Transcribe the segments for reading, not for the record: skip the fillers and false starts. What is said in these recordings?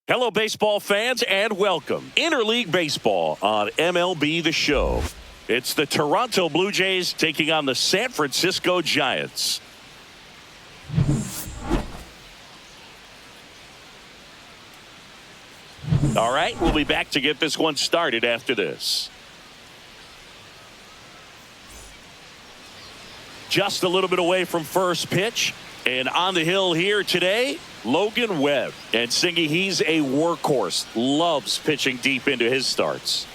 Hello, baseball fans, and welcome. Interleague Baseball on MLB The Show. It's the Toronto Blue Jays taking on the San Francisco Giants. All right, we'll be back to get this one started after this. Just a little bit away from first pitch. And on the hill here today, Logan Webb. And Singy, he's a workhorse. Loves pitching deep into his starts.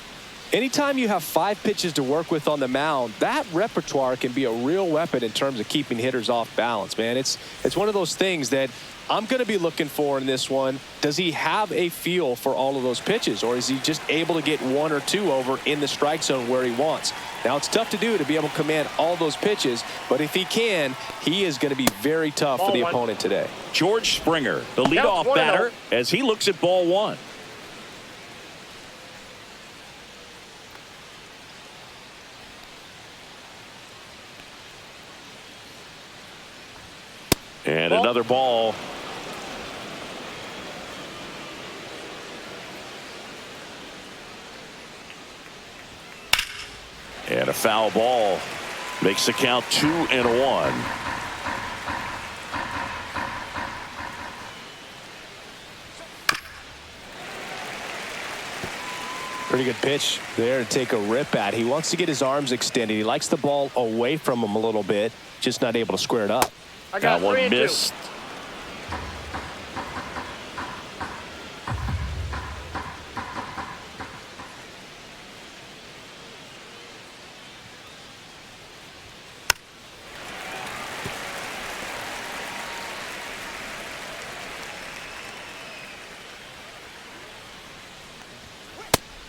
Anytime you have 5 pitches to work with on the mound, that repertoire can be a real weapon in terms of keeping hitters off balance, man. It's one of those things that I'm going to be looking for in this one. Does he have a feel for all of those pitches, or is he just able to get 1 or 2 over in the strike zone where he wants? Now, it's tough to do to be able to command all those pitches, but if he can, he is going to be very tough for the opponent today. George Springer, the leadoff batter, as he looks at ball 1. And another ball. And a foul ball makes the count 2-1. Pretty good pitch there to take a rip at. He wants to get his arms extended. He likes the ball away from him a little bit, just not able to square it up. That one missed.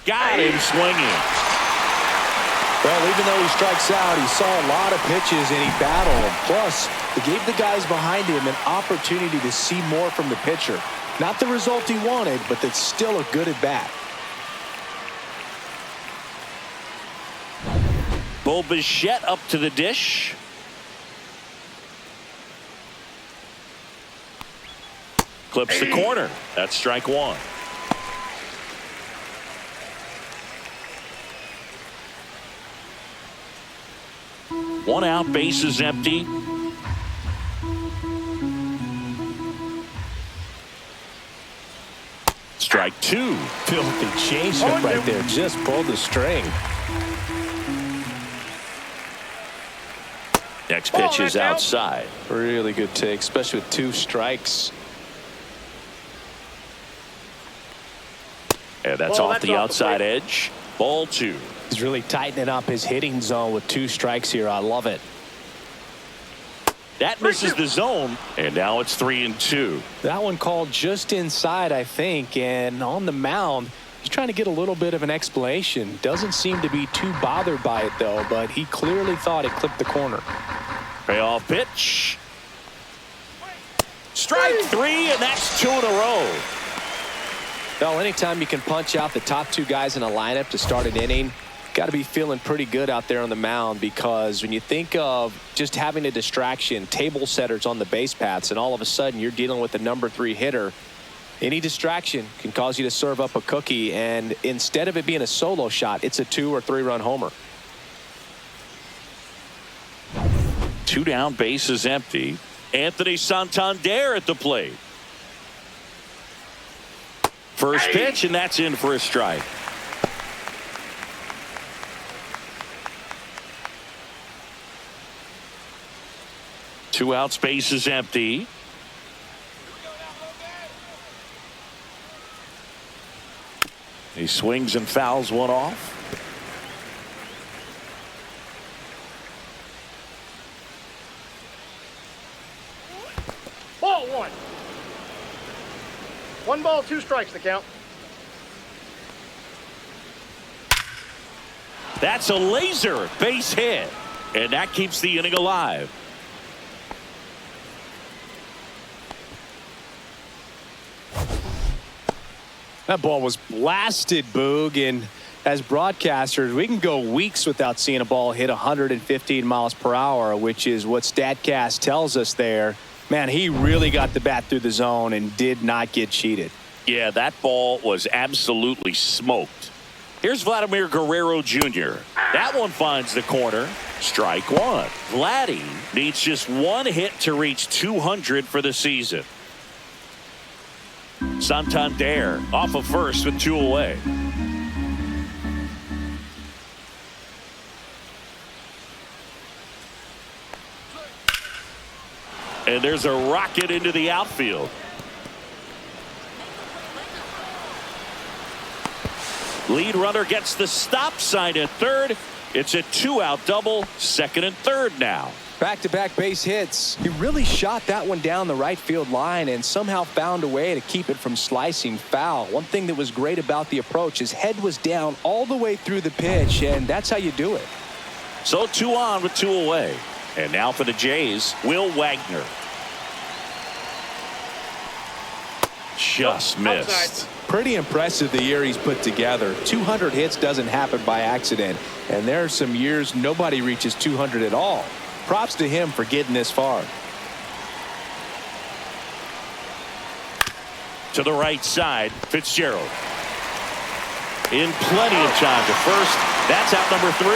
Got him swinging. Well, even though he strikes out, he saw a lot of pitches and he battled. Plus, he gave the guys behind him an opportunity to see more from the pitcher. Not the result he wanted, but that's still a good at bat. Bo Bichette up to the dish. Clips the corner. That's strike 1. One out, base is empty. Strike 2. Filthy changeup right there. Just pulled the string. Next pitch is outside. Really good take, especially with 2 strikes. And that's off the outside edge. Ball 2. He's really tightening up his hitting zone with 2 strikes here. I love it. That misses the zone, and now it's 3-2. That one called just inside, I think, and on the mound, he's trying to get a little bit of an explanation. Doesn't seem to be too bothered by it, though, but he clearly thought it clipped the corner. Payoff pitch. Strike 3, and that's 2 in a row. Well, anytime you can punch out the top 2 guys in a lineup to start an inning, got to be feeling pretty good out there on the mound, because when you think of just having a distraction, table setters on the base paths, and all of a sudden you're dealing with the number 3 hitter, any distraction can cause you to serve up a cookie, and instead of it being a solo shot, it's a 2 or 3 run homer. 2 down, base is empty. Anthony Santander at the plate. First pitch, and that's in for a strike. Two outs, base is empty. He swings and fouls one off. Ball 1. 1 ball, 2 strikes the count. That's a laser base hit, and that keeps the inning alive. That ball was blasted, Boog, and as broadcasters, we can go weeks without seeing a ball hit 115 miles per hour, which is what StatCast tells us there. Man, he really got the bat through the zone and did not get cheated. Yeah, that ball was absolutely smoked. Here's Vladimir Guerrero Jr. That one finds the corner. Strike one. Vladdy needs just one hit to reach 200 for the season. Santander off of first with 2 away. And there's a rocket into the outfield. Lead runner gets the stop sign at third. It's a 2-out double, second and third now. Back-to-back base hits. He really shot that one down the right field line and somehow found a way to keep it from slicing foul. One thing that was great about the approach, his head was down all the way through the pitch, and that's how you do it. So 2 on with 2 away. And now for the Jays, Will Wagner. Just missed. Pretty impressive the year he's put together. 200 hits doesn't happen by accident, and there are some years nobody reaches 200 at all. Props to him for getting this far. To the right side, Fitzgerald. In plenty of time to first. That's out number 3.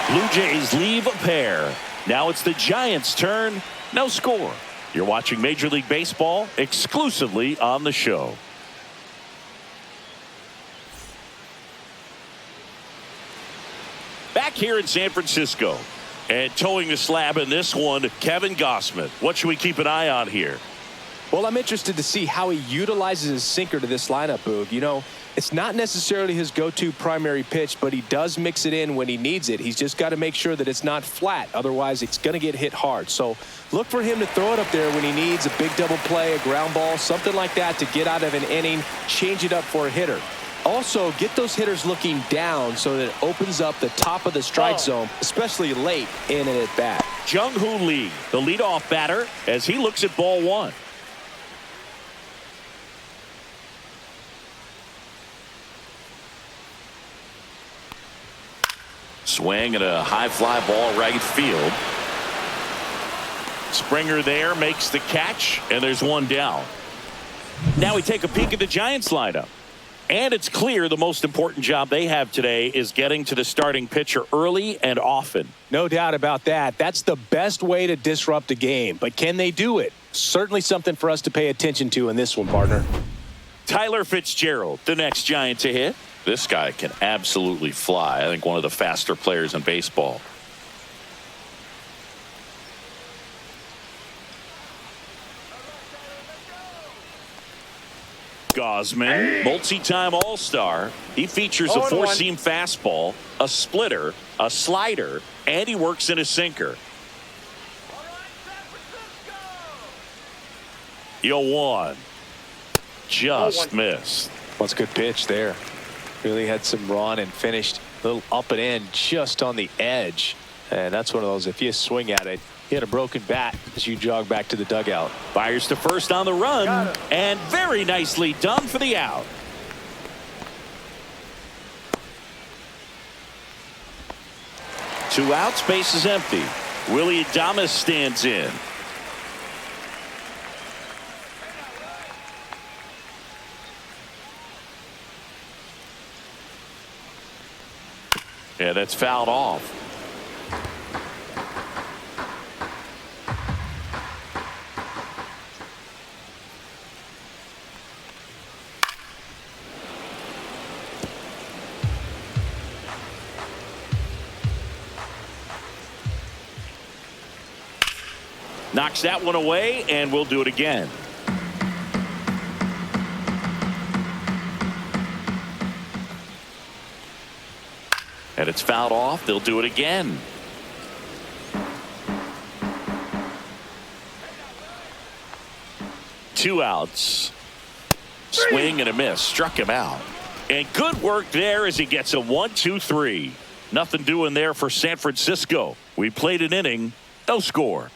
Blue Jays leave a pair. Now it's the Giants' turn. No score. You're watching Major League Baseball exclusively on the show. Back here in San Francisco. And towing the slab in this one, Kevin Gausman. What should we keep an eye on here? Well, I'm interested to see how he utilizes his sinker to this lineup, Boog. You know, it's not necessarily his go-to primary pitch, but he does mix it in when he needs it. He's just got to make sure that it's not flat. Otherwise, it's going to get hit hard. So look for him to throw it up there when he needs a big double play, a ground ball, something like that to get out of an inning, change it up for a hitter. Also, get those hitters looking down so that it opens up the top of the strike zone, especially late in an at-bat. Jung-Hoo Lee, the leadoff batter, as he looks at ball one. Swing and a high fly ball right field. Springer there makes the catch, and there's one down. Now we take a peek at the Giants lineup. And it's clear the most important job they have today is getting to the starting pitcher early and often. No doubt about that. That's the best way to disrupt a game. But can they do it? Certainly something for us to pay attention to in this one, partner. Tyler Fitzgerald, the next Giant to hit. This guy can absolutely fly. I think one of the faster players in baseball. Gausman, multi-time All-Star. He features a four-seam fastball, a splitter, a slider, and he works in a sinker. 0-1. Just missed. Well, it's a good pitch there. Really had some run and finished a little up and in just on the edge. And that's one of those, if you swing at it, he had a broken bat as you jog back to the dugout. Fires to first on the run, and very nicely done for the out. Two outs, base is empty. Willie Adames stands in. Yeah, that's fouled off. Knocks that one away, and we'll do it again. And it's fouled off. They'll do it again. Two outs. Swing and a miss. Struck him out. And good work there as he gets a 1-2-3. Nothing doing there for San Francisco. We played an inning. No score.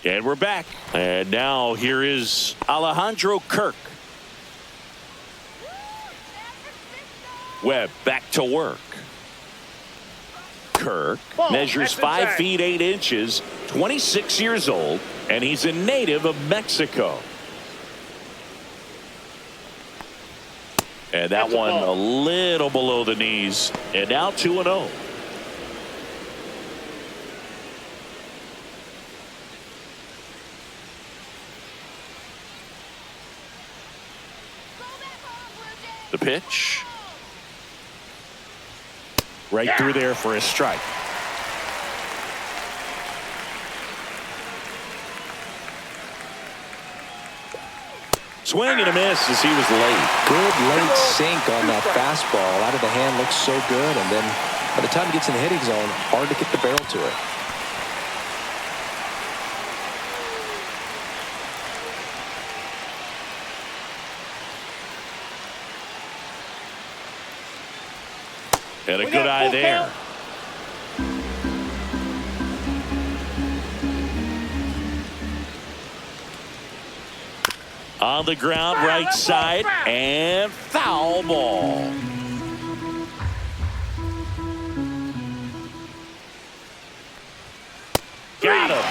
And we're back. And now here is Alejandro Kirk. Webb back to work. Kirk measures 5 feet 8 inches, 26 years old, and he's a native of Mexico. And that one a little below the knees. And now 2-0. The pitch. Right through there for a strike. Swing and a miss as he was late. Good late sink on that fastball. Out of the hand, looks so good. And then by the time he gets in the hitting zone, hard to get the barrel to it. Had a good eye there. On the ground, right side, and foul ball. Got him.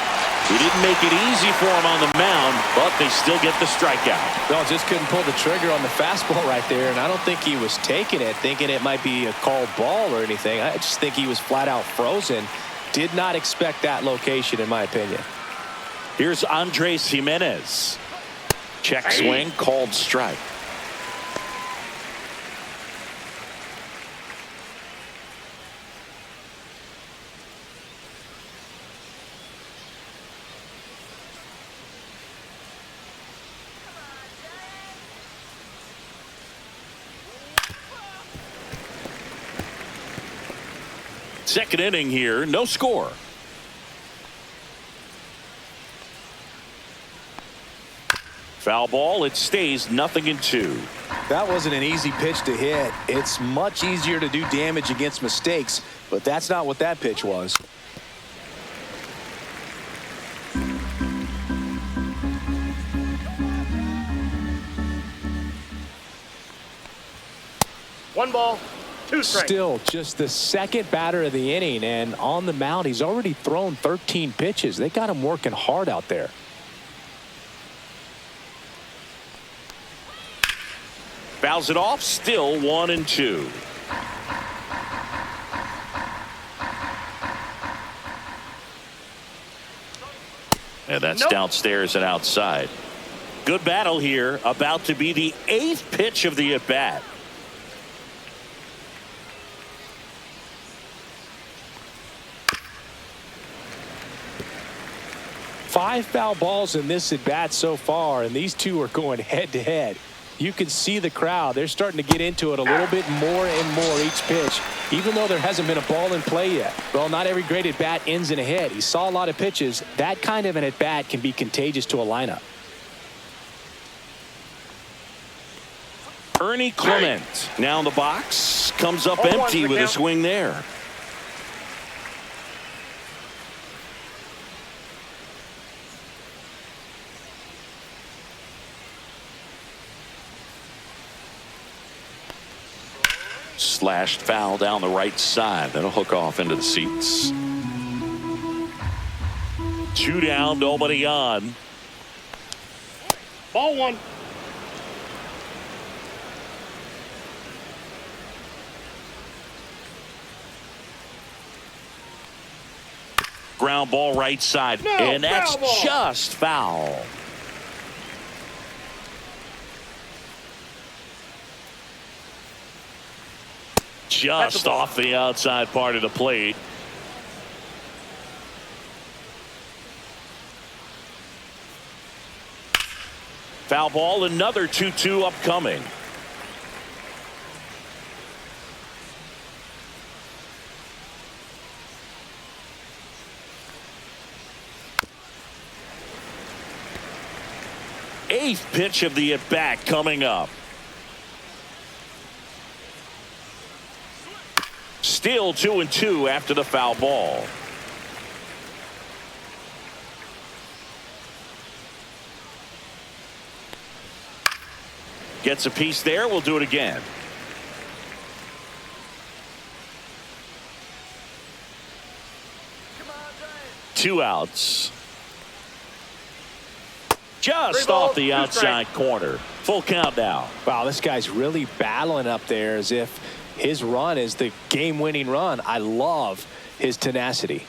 He didn't make it easy for him on the mound, but they still get the strikeout. No, just couldn't pull the trigger on the fastball right there, and I don't think he was taking it, thinking it might be a called ball or anything. I just think he was flat out frozen. Did not expect that location, in my opinion. Here's Andres Jimenez. Check swing, called strike. Second inning here, no score. Foul ball, it stays 0-2. That wasn't an easy pitch to hit. It's much easier to do damage against mistakes, but that's not what that pitch was. One ball, two strikes. Still just the second batter of the inning, and on the mound, he's already thrown 13 pitches. They got him working hard out there. Fouls it off, still 1-2. And that's downstairs and outside. Good battle here, about to be the 8th pitch of the at-bat. Five foul balls in this at-bat so far, and these two are going head-to-head. You can see the crowd. They're starting to get into it a little bit more and more each pitch, even though there hasn't been a ball in play yet. Well, not every great at-bat ends in a hit. He saw a lot of pitches. That kind of an at-bat can be contagious to a lineup. Ernie Clement now in the box. Comes up empty with a swing there. Slashed foul down the right side. That'll hook off into the seats. 2 down, nobody on. Ball one. Ground ball right side. And that's just foul. Just off the outside part of the plate. Foul ball, another 2-2 upcoming. Eighth pitch of the at-bat coming up. Still 2-2 after the foul ball. Gets a piece there. We'll do it again. 2 outs. Just 3 balls, off the 2 outside corner. Full count now. Wow, this guy's really battling up there as if his run is the game-winning run. I love his tenacity.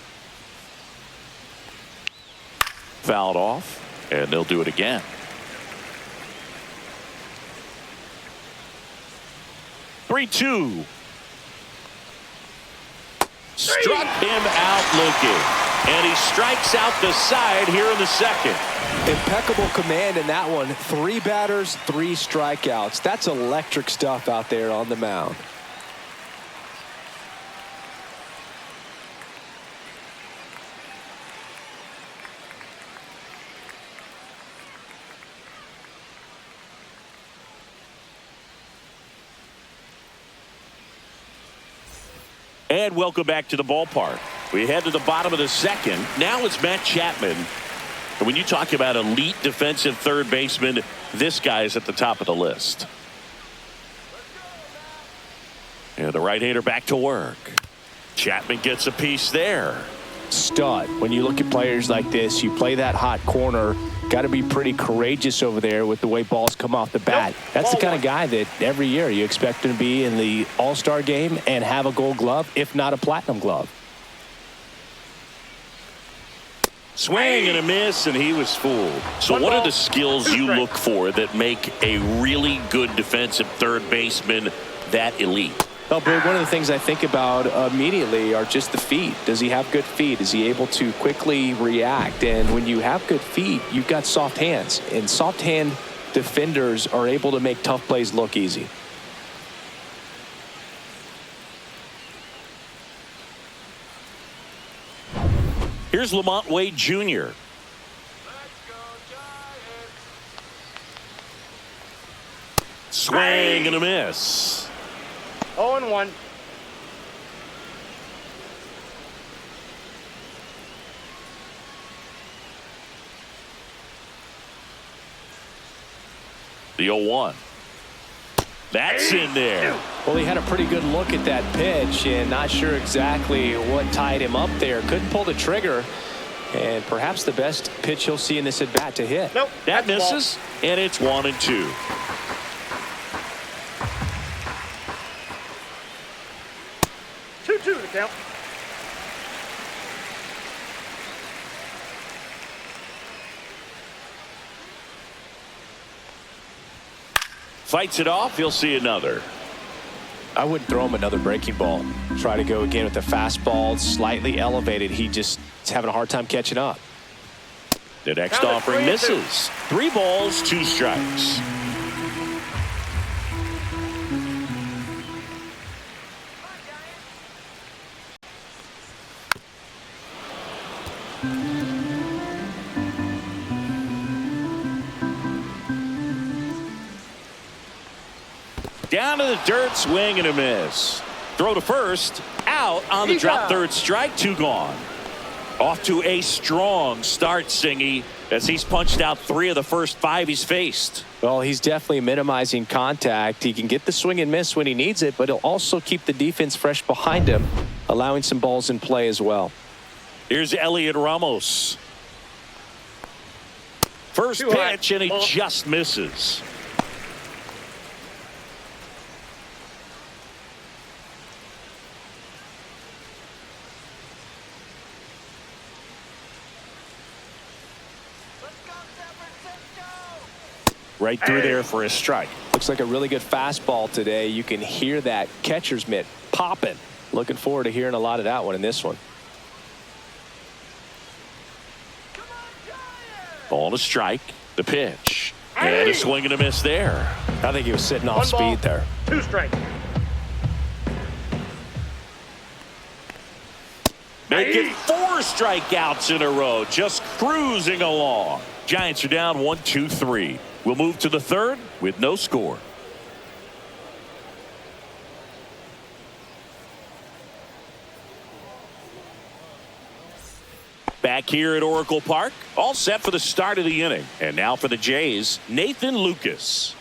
Fouled off, and they'll do it again. Three-two. Struck him out looking, and he strikes out the side here in the second. Impeccable command in that one. 3 batters, 3 strikeouts. That's electric stuff out there on the mound. And welcome back to the ballpark. We head to the bottom of the second. Now it's Matt Chapman. And when you talk about elite defensive third baseman, this guy is at the top of the list. And the right-hander back to work. Chapman gets a piece there. Stud. When you look at players like this, you play that hot corner, got to be pretty courageous over there with the way balls come off the bat. That's the kind of guy that every year you expect him to be in the All-Star game and have a Gold Glove, if not a Platinum Glove. Swing and a miss, and he was fooled. So what are the skills you look for that make a really good defensive third baseman that elite? Well, Brig, one of the things I think about immediately are just the feet. Does he have good feet? Is he able to quickly react? And when you have good feet, you've got soft hands. And soft hand defenders are able to make tough plays look easy. Here's Lamont Wade Jr. Swing and a miss. 0-1. The 0-1. That's in there. Well, he had a pretty good look at that pitch and not sure exactly what tied him up there. Couldn't pull the trigger. And perhaps the best pitch he'll see in this at-bat to hit. Nope. That misses, and it's 1-2. Two to count. Fights it off. He'll see another. I wouldn't throw him another breaking ball. Try to go again with the fastball, slightly elevated. He just is having a hard time catching up. The next offering misses. 3 balls, 2 strikes. Down to the dirt, swing and a miss. Throw to first, out on the drop, third strike, 2 gone. Off to a strong start, Singy, as he's punched out 3 of the first 5 he's faced. Well, he's definitely minimizing contact. He can get the swing and miss when he needs it, but he'll also keep the defense fresh behind him, allowing some balls in play as well. Here's Elliot Ramos. First pitch, and he just misses. Right through there for a strike. Looks like a really good fastball today. You can hear that catcher's mitt popping. Looking forward to hearing a lot of that one in this one. Ball to strike. The pitch. And a swing and a miss there. I think he was sitting off speed there. 2 strikes. Making 4 strikeouts in a row. Just cruising along. Giants are down 1-2-3. We'll move to the third with no score. Back here at Oracle Park, all set for the start of the inning. And now for the Jays, Nathan Lucas.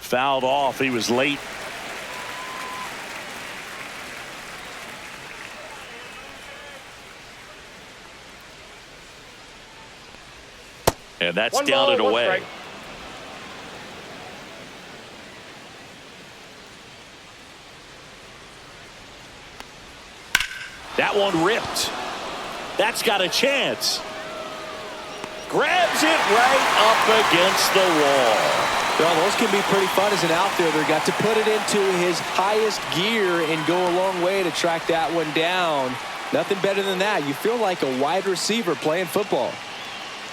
Fouled off. He was late. And that's One down ball, and one away. strike. That one ripped. That's got a chance. Grabs it right up against the wall. Well, those can be pretty fun as an outfielder. Got to put it into his highest gear and go a long way to track that one down. Nothing better than that. You feel like a wide receiver playing football.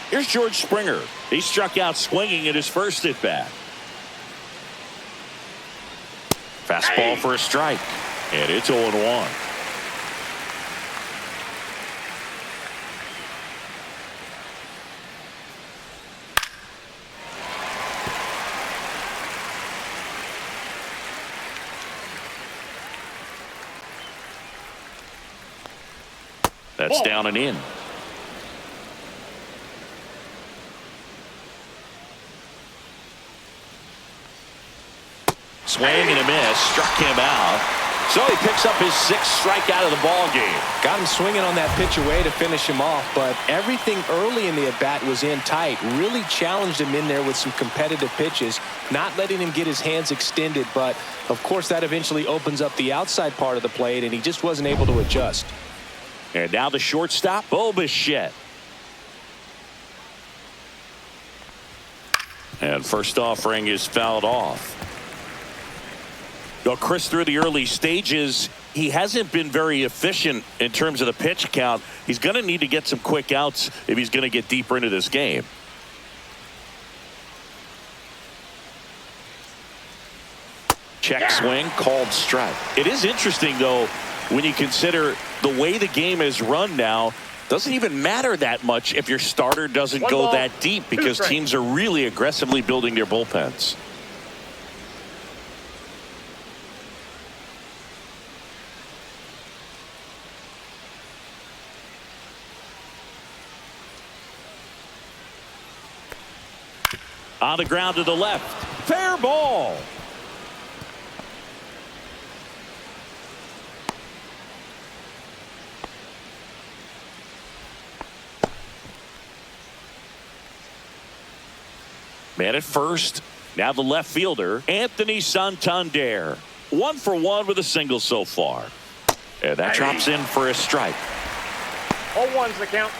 Here's George Springer. He struck out swinging at his first at bat. Fastball for a strike. And it's 0-1. That's down and in. Swing and a miss. Struck him out. So he picks up his sixth strikeout of the ball game. Got him swinging on that pitch away to finish him off, but everything early in the at-bat was in tight. Really challenged him in there with some competitive pitches, not letting him get his hands extended, but of course that eventually opens up the outside part of the plate, and he just wasn't able to adjust. And now the shortstop, Bichette. And first offering is fouled off. Well, Chris, through the early stages, he hasn't been very efficient in terms of the pitch count. He's going to need to get some quick outs if he's going to get deeper into this game. Check swing, called strike. It is interesting, though, when you consider the way the game is run now. Doesn't even matter that much if your starter doesn't go ball, that deep, because teams are really aggressively building their bullpens. On the ground to the left. Fair ball. Man at first. Now the left fielder, Anthony Santander. 1 for 1 with a single so far. And that drops in for a strike. 0-1's the count.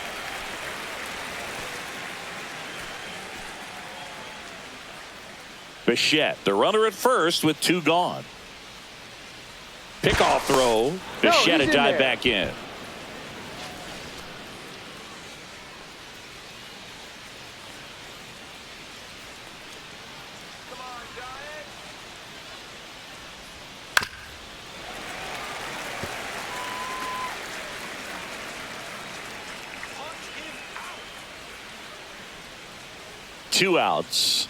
Bichette, the runner at first with 2 gone. Pickoff throw. Bichette he's dive in there. back in. Two outs.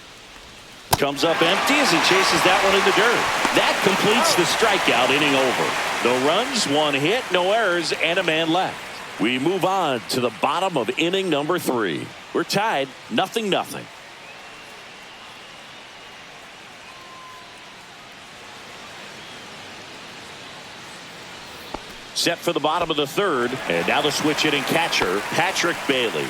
Comes up empty as he chases that one in the dirt. That completes the strikeout inning over. No runs, 1 hit, no errors, and a man left. We move on to the bottom of inning number 3. We're tied 0-0. Set for the bottom of the 3rd, and now the switch hitting catcher, Patrick Bailey.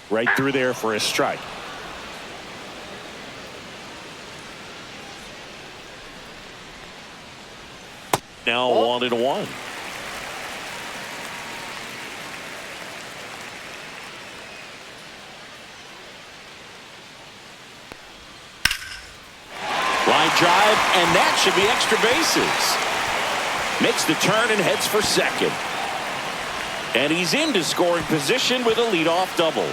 Right through there for a strike. Now 1-1. Line drive, and that should be extra bases. Makes the turn and heads for second. And he's into scoring position with a leadoff double.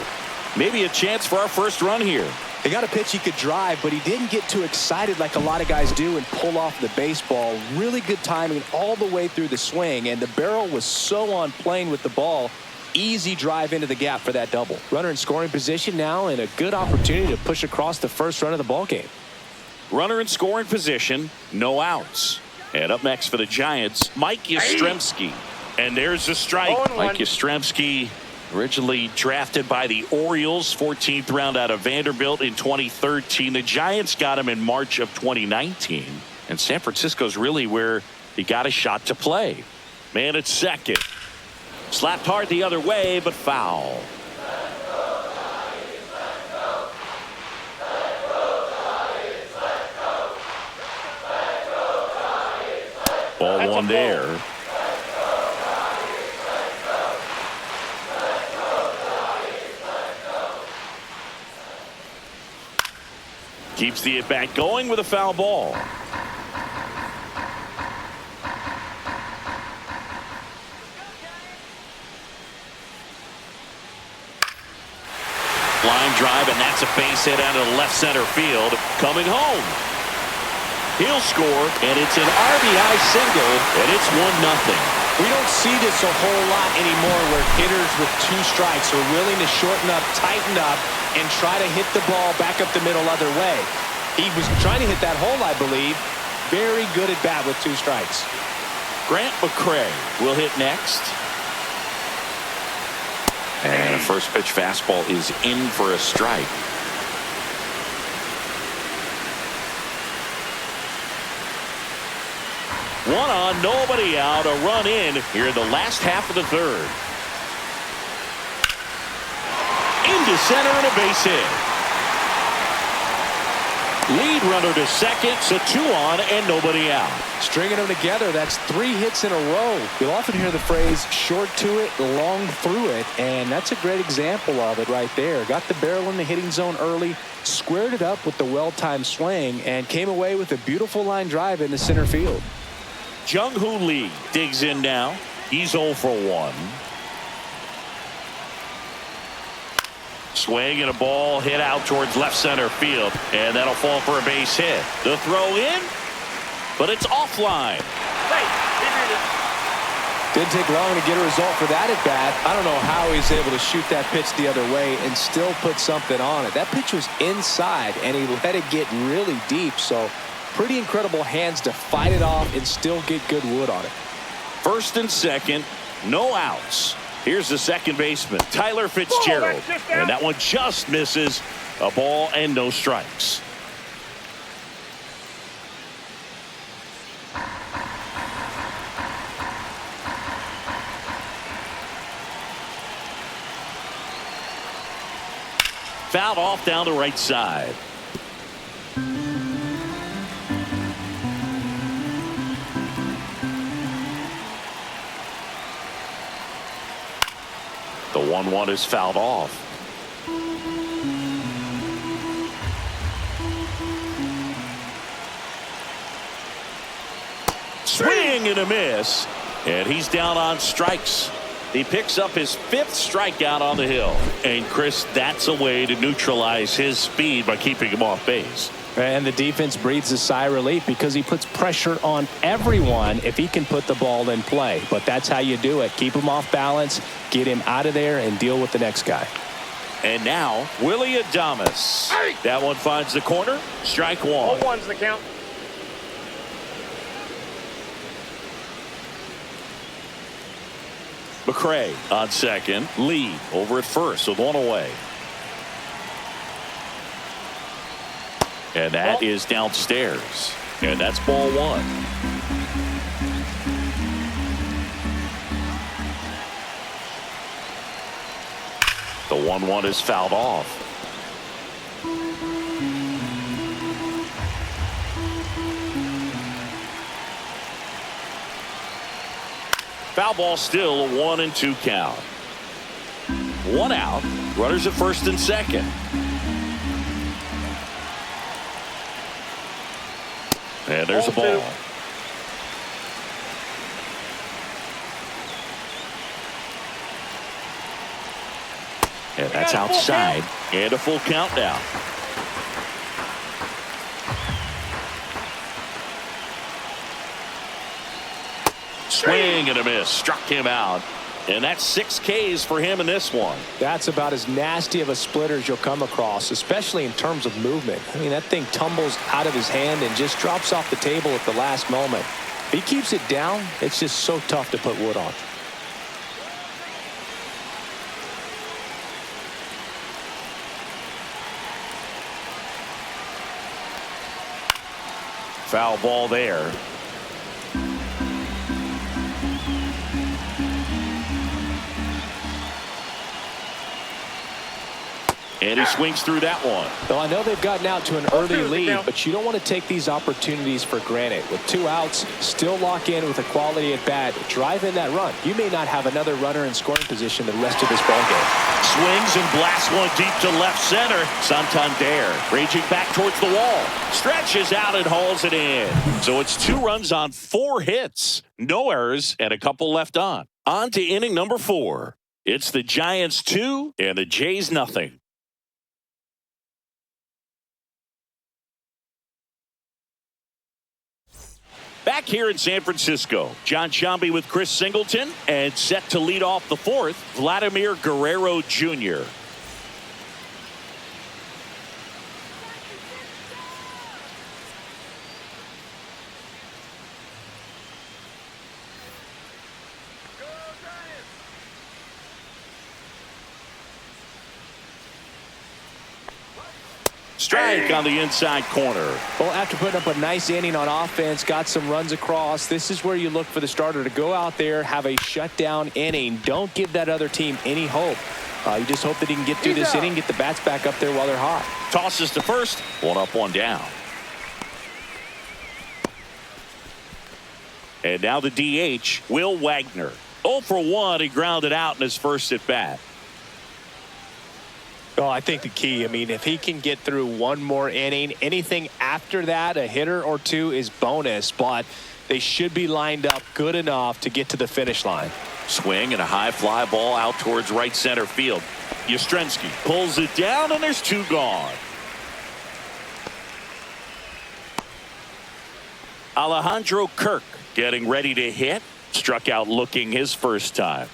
Maybe a chance for our first run here. He got a pitch he could drive, but he didn't get too excited like a lot of guys do and pull off the baseball. Really good timing all the way through the swing, and the barrel was so on plane with the ball. Easy drive into the gap for that double. Runner in scoring position now, and a good opportunity to push across the first run of the ball game. Runner in scoring position, no outs. And up next for the Giants, Mike Yastrzemski. And there's the strike. 0-1. Mike Yastrzemski, originally drafted by the Orioles, 14th round out of Vanderbilt in 2013. The Giants got him in March of 2019. And San Francisco's really where He got a shot to play. Man at second. Slapped hard the other way, but foul. Ball one there. Keeps the at-bat going with a foul ball. Line drive, and that's a base hit out of the left center field. Coming home. He'll score, and it's an RBI single, and it's 1-0. We don't see this a whole lot anymore where hitters with 2 strikes are willing to shorten up, tighten up, and try to hit the ball back up the middle other way. He was trying to hit that hole, I believe. Very good at bat with 2 strikes. Grant McCray will hit next. And a first pitch fastball is in for a strike. One on, nobody out, a run in here in the last half of the third. Into center and a base hit. Lead runner to second, so 2 on and nobody out. Stringing them together, that's 3 hits in a row. You'll often hear the phrase short to it, long through it, and that's a great example of it right there. Got the barrel in the hitting zone early, squared it up with the well-timed swing, and came away with a beautiful line drive into center field. Jung-Hoo Lee digs in now. He's 0 for 1. Swing and a ball hit out towards left center field, and that'll fall for a base hit. The throw in, but it's offline. Didn't take long to get a result for that at bat. I don't know how he's able to shoot that pitch the other way and still put something on it. That pitch was inside, and he let it get really deep, so pretty incredible hands to fight it off and still get good wood on it. First and second, no outs. Here's the second baseman, Tyler Fitzgerald. And that one just misses. A ball and no strikes. Fouled off down the right side. The 1-1 is fouled off. Swing and a miss, and he's down on strikes. He picks up his 5th strikeout on the hill. And Chris, that's a way to neutralize his speed by keeping him off base. And the defense breathes a sigh of relief because he puts pressure on everyone if he can put the ball in play. But that's how you do it. Keep him off balance, get him out of there, and deal with the next guy. And now, Willie Adames. That one finds the corner. Strike 1. 0-1's the count. McCray on second. Lee over at first with 1 away. And that is downstairs. And that's ball 1. The 1-1 is fouled off. Foul ball still, a 1-2 count. 1 out. Runners at first and second. And there's a ball. And that's outside. And a full count now. Swing and a miss. Struck him out. And that's 6 Ks for him in this one. That's about as nasty of a splitter as you'll come across, especially in terms of movement. I mean, that thing tumbles out of his hand and just drops off the table at the last moment. If he keeps it down, it's just so tough to put wood on. Foul ball there. And he swings through that one. Well, I know they've gotten out to an early lead, but you don't want to take these opportunities for granted. With 2 outs, still lock in with a quality at bat. Drive in that run. You may not have another runner in scoring position the rest of this ballgame. Swings and blasts one deep to left center. Santander raging back towards the wall. Stretches out and hauls it in. So it's 2 runs on 4 hits. No errors and a couple left on. On to inning number 4. It's the Giants 2 and the Jays nothing. Back here in San Francisco, John Sciambi with Chris Singleton, and set to lead off the 4th, Vladimir Guerrero Jr. Strike on the inside corner. Well, after putting up a nice inning on offense, got some runs across, this is where you look for the starter to go out there, have a shutdown inning. Don't give that other team any hope. You just hope that he can get through this inning, get the bats back up there while they're hot. Tosses to first. 1 up, 1 down. And now the DH, Will Wagner. 0 for 1. He grounded out in his first at bat. Well, I think the key, I mean, if he can get through 1 more inning, anything after that, a hitter or 2 is bonus, but they should be lined up good enough to get to the finish line. Swing and a high fly ball out towards right center field. Yastrzemski pulls it down, and there's 2 gone. Alejandro Kirk getting ready to hit. Struck out looking his first time.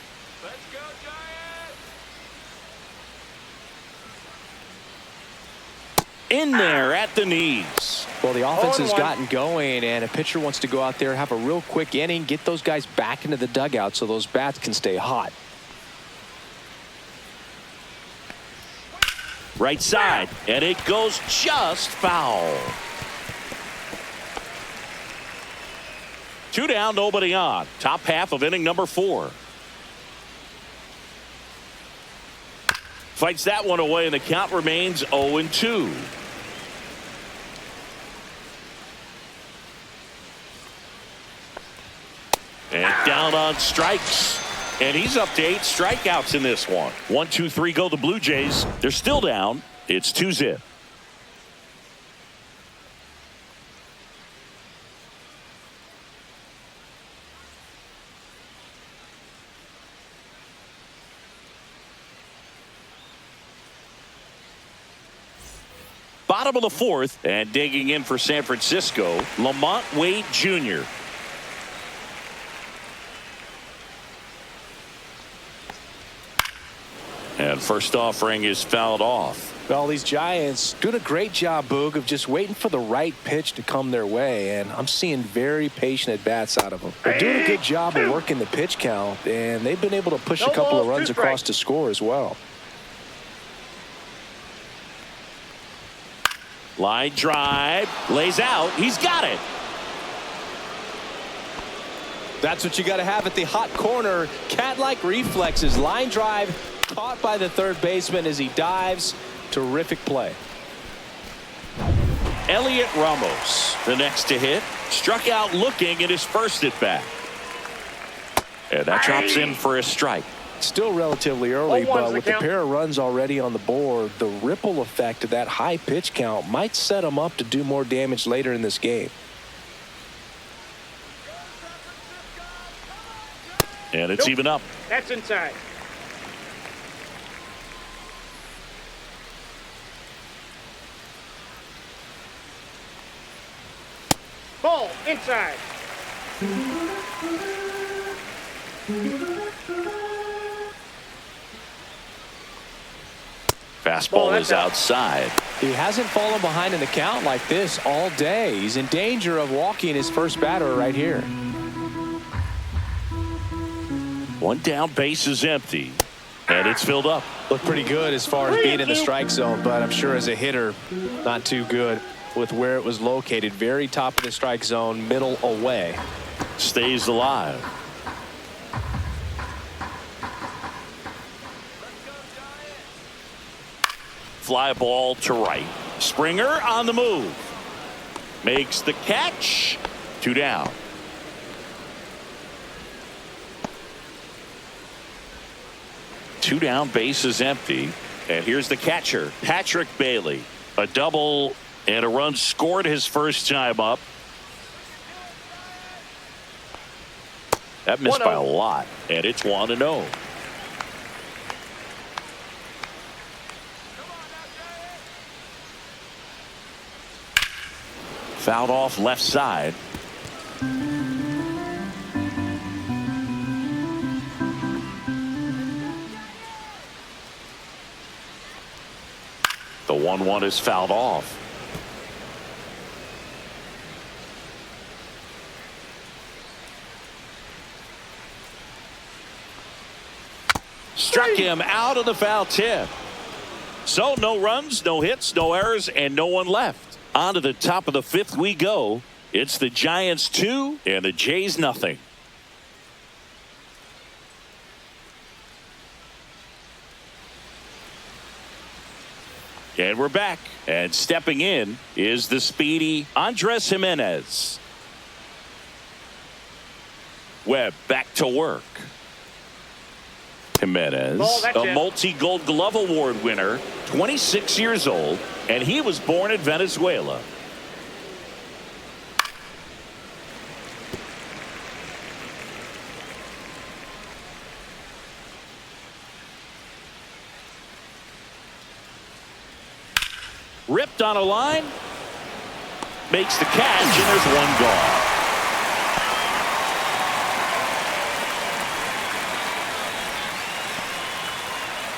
In there at the knees. Well, the offense has gotten going, and a pitcher wants to go out there, have a real quick inning, get those guys back into the dugout so those bats can stay hot. Right side, and it goes just foul. 2 down, nobody on. Top half of inning number 4. Fights that one away, and the count remains 0-2. And down on strikes. And he's up to 8 strikeouts in this one. 1, 2, 3 go the Blue Jays. They're still down. It's 2-0. Bottom of the 4th, and digging in for San Francisco, Lamont Wade Jr. And first offering is fouled off. Well, these Giants doing a great job, Boog, of just waiting for the right pitch to come their way, and I'm seeing very patient at-bats out of them. They're doing a good job of working the pitch count, and they've been able to push a couple of runs across to score as well. Line drive, lays out, he's got it. That's what you got to have at the hot corner. Cat-like reflexes, line drive, caught by the third baseman as he dives. Terrific play. Elliot Ramos, the next to hit, struck out looking at his first at bat. And that drops in for a strike. Still relatively early, but with the pair of runs already on the board, the ripple effect of that high pitch count might set them up to do more damage later in this game. And it's even up. That's inside. Ball inside. Fastball is outside. He hasn't fallen behind in the count like this all day. He's in danger of walking his first batter right here. One down, base is empty, and it's filled up. Looked pretty good as far as being in the strike zone, but I'm sure as a hitter, not too good with where it was located. Very top of the strike zone, middle away. Stays alive. fly ball to right. Springer on the move. Makes the catch. 2 down. Two down, base is empty. And here's the catcher, Patrick Bailey. A double and a run scored his first time up. That missed by a lot, and it's 1-0. Fouled off left side. The 1-1 is fouled off. Struck him out of the foul tip. So no runs, no hits, no errors, and no one left. On to the top of the 5th we go. It's the Giants 2 and the Jays nothing. And we're back. And stepping in is the speedy Andres Jimenez. Webb back to work. Jimenez, a multi-Gold Glove Award winner, 26 years old, and he was born in Venezuela. Ripped on a line, makes the catch, and there's one gone.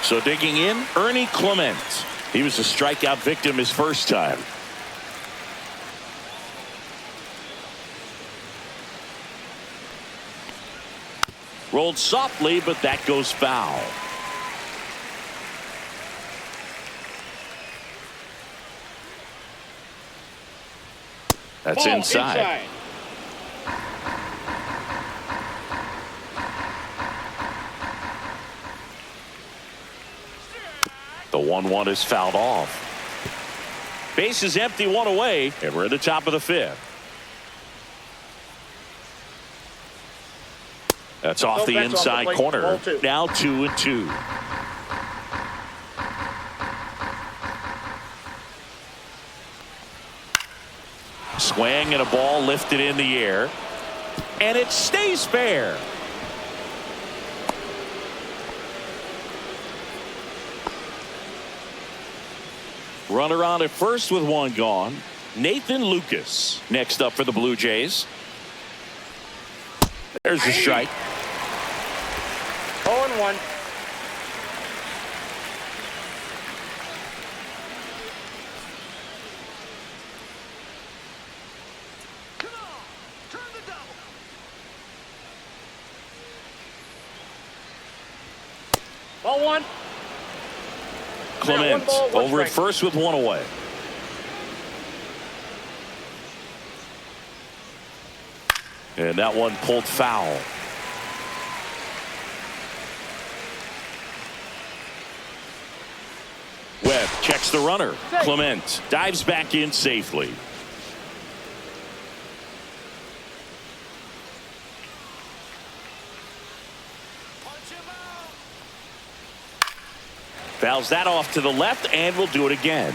So digging in, Ernie Clement. He was a strikeout victim his first time. Rolled softly, but that goes foul. That's inside. The 1-1 is fouled off. Base is empty, 1 away, and we're at the top of the 5th. That's off the inside corner. Now 2-2. Swing and a ball lifted in the air, and it stays fair. Runner on at first with 1 gone. Nathan Lucas next up for the Blue Jays. There's a strike. 0-1. Ball 1. Clement over at first with 1 away. And that one pulled foul. Webb checks the runner. Clement dives back in safely. Fouls that off to the left, and we'll do it again.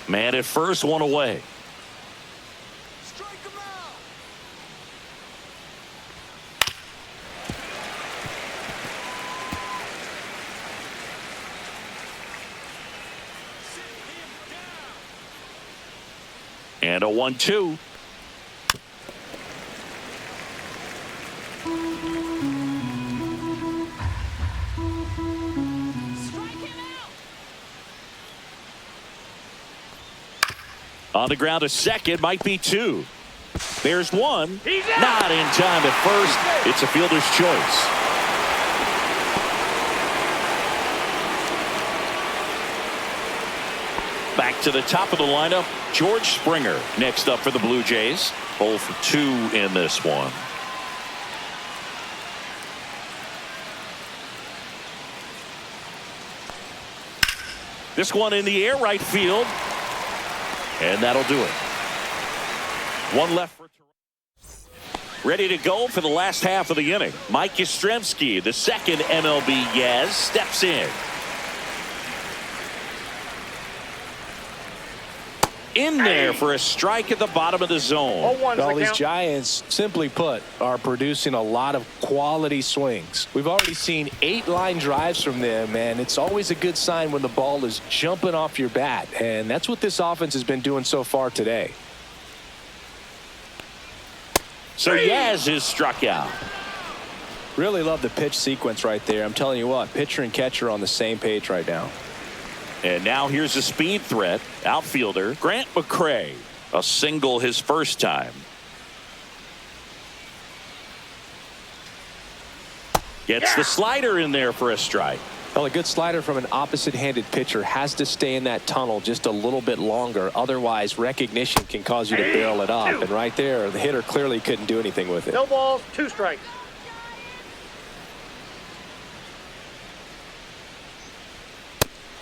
Man at first, 1 away. Strike him out. And a 1-2. On the ground, a second, might be 2. There's 1. Not in time at first. It's a fielder's choice. Back to the top of the lineup, George Springer next up for the Blue Jays. 0 for 2 in this one. This one in the air right field. And that'll do it. One left for Toronto. Ready to go for the last half of the inning. Mike Yastrzemski, the second MLB Yaz, steps in. In there for a strike at the bottom of the zone. Well, these Giants, simply put, are producing a lot of quality swings. We've already seen 8 line drives from them, and it's always a good sign when the ball is jumping off your bat, and that's what this offense has been doing so far today. So Yaz is struck out. Really love the pitch sequence right there. I'm telling you what, pitcher and catcher on the same page right now. And now here's a speed threat. Outfielder Grant McCray. A single his first time. Gets the slider in there for a strike. Well, a good slider from an opposite-handed pitcher has to stay in that tunnel just a little bit longer. Otherwise, recognition can cause you to barrel it up. And right there, the hitter clearly couldn't do anything with it. No balls, 2 strikes.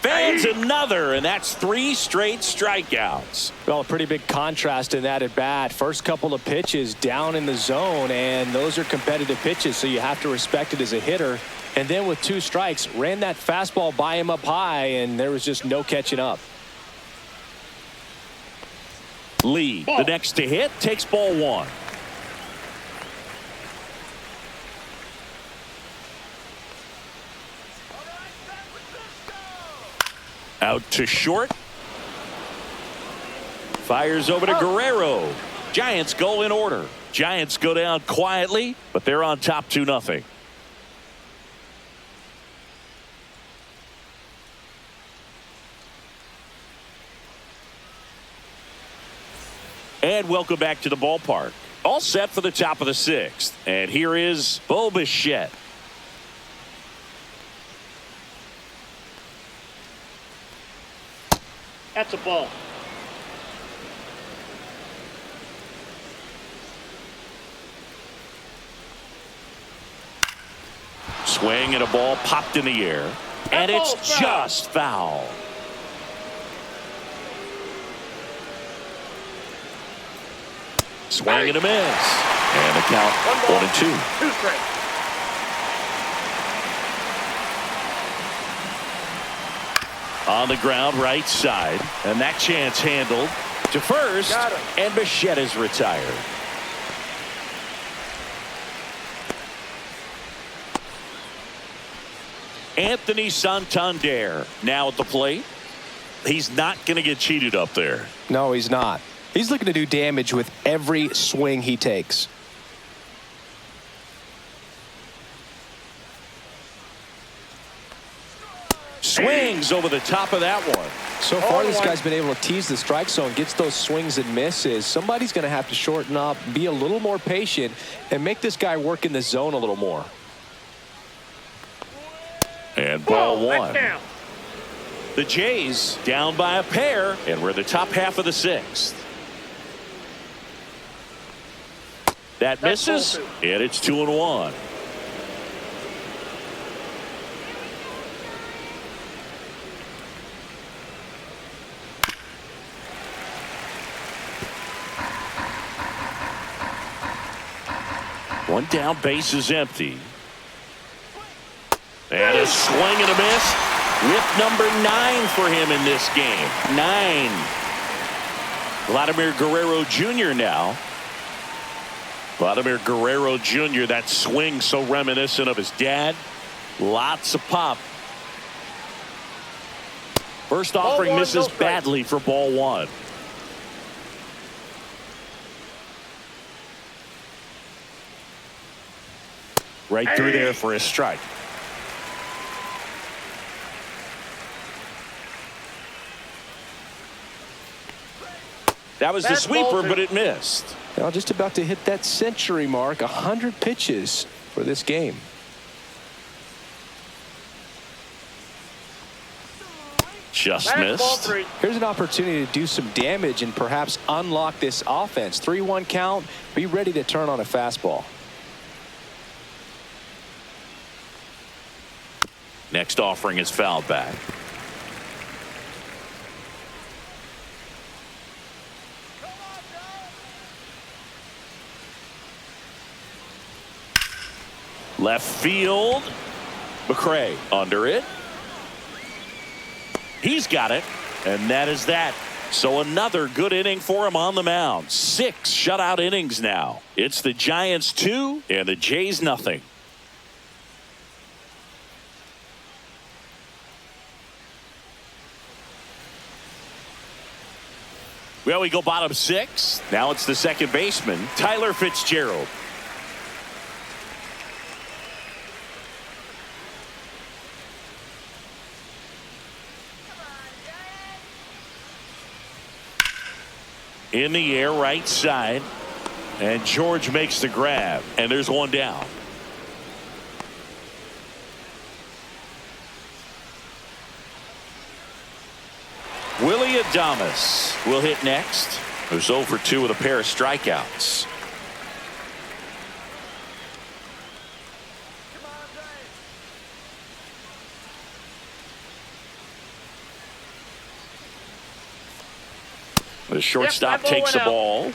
Fans another, and that's 3 straight strikeouts. Well, a pretty big contrast in that at bat. First couple of pitches down in the zone, and those are competitive pitches, so you have to respect it as a hitter. And then with 2 strikes, ran that fastball by him up high, and there was just no catching up. Lee, the next to hit, takes ball 1. Out to short. Fires over to Guerrero. Giants go in order. Giants go down quietly, but they're on top 2-0. And welcome back to the ballpark. All set for the top of the 6th. And here is Bo Bichette. That's a ball. Swing and a ball popped in the air. And it's just foul. Swing and a miss. And the count 1-2. 2 strikes. On the ground, right side. And that chance handled to first. And Bichette is retired. Anthony Santander now at the plate. He's not going to get cheated up there. No, he's not. He's looking to do damage with every swing he takes. Swings over the top of that one. So far, this guy's been able to tease the strike zone, gets those swings and misses. Somebody's going to have to shorten up, be a little more patient, and make this guy work in the zone a little more. And ball 1. Down. The Jays down by a pair, and we're the top half of the 6th. That misses, and it's 2-1. One down, base is empty. And a swing and a miss. With number 9 for him in this game. 9. Vladimir Guerrero Jr. now. Vladimir Guerrero Jr., that swing so reminiscent of his dad. Lots of pop. First offering misses badly for ball 1. Right through there for a strike. That was the sweeper, but it missed. Now just about to hit that century mark, 100 pitches for this game. Just missed. Here's an opportunity to do some damage and perhaps unlock this offense. 3-1 count. Be ready to turn on a fastball. Next offering is fouled back. Left field. McRae under it. He's got it. And that is that. So another good inning for him on the mound. 6 shutout innings now. It's the Giants 2 and the Jays nothing. Well, we go bottom 6. Now it's the second baseman, Tyler Fitzgerald. In the air, right side. And George makes the grab. And there's one down. Willie Adames will hit next. Who's 0 for 2 with a pair of strikeouts. The shortstop takes the ball.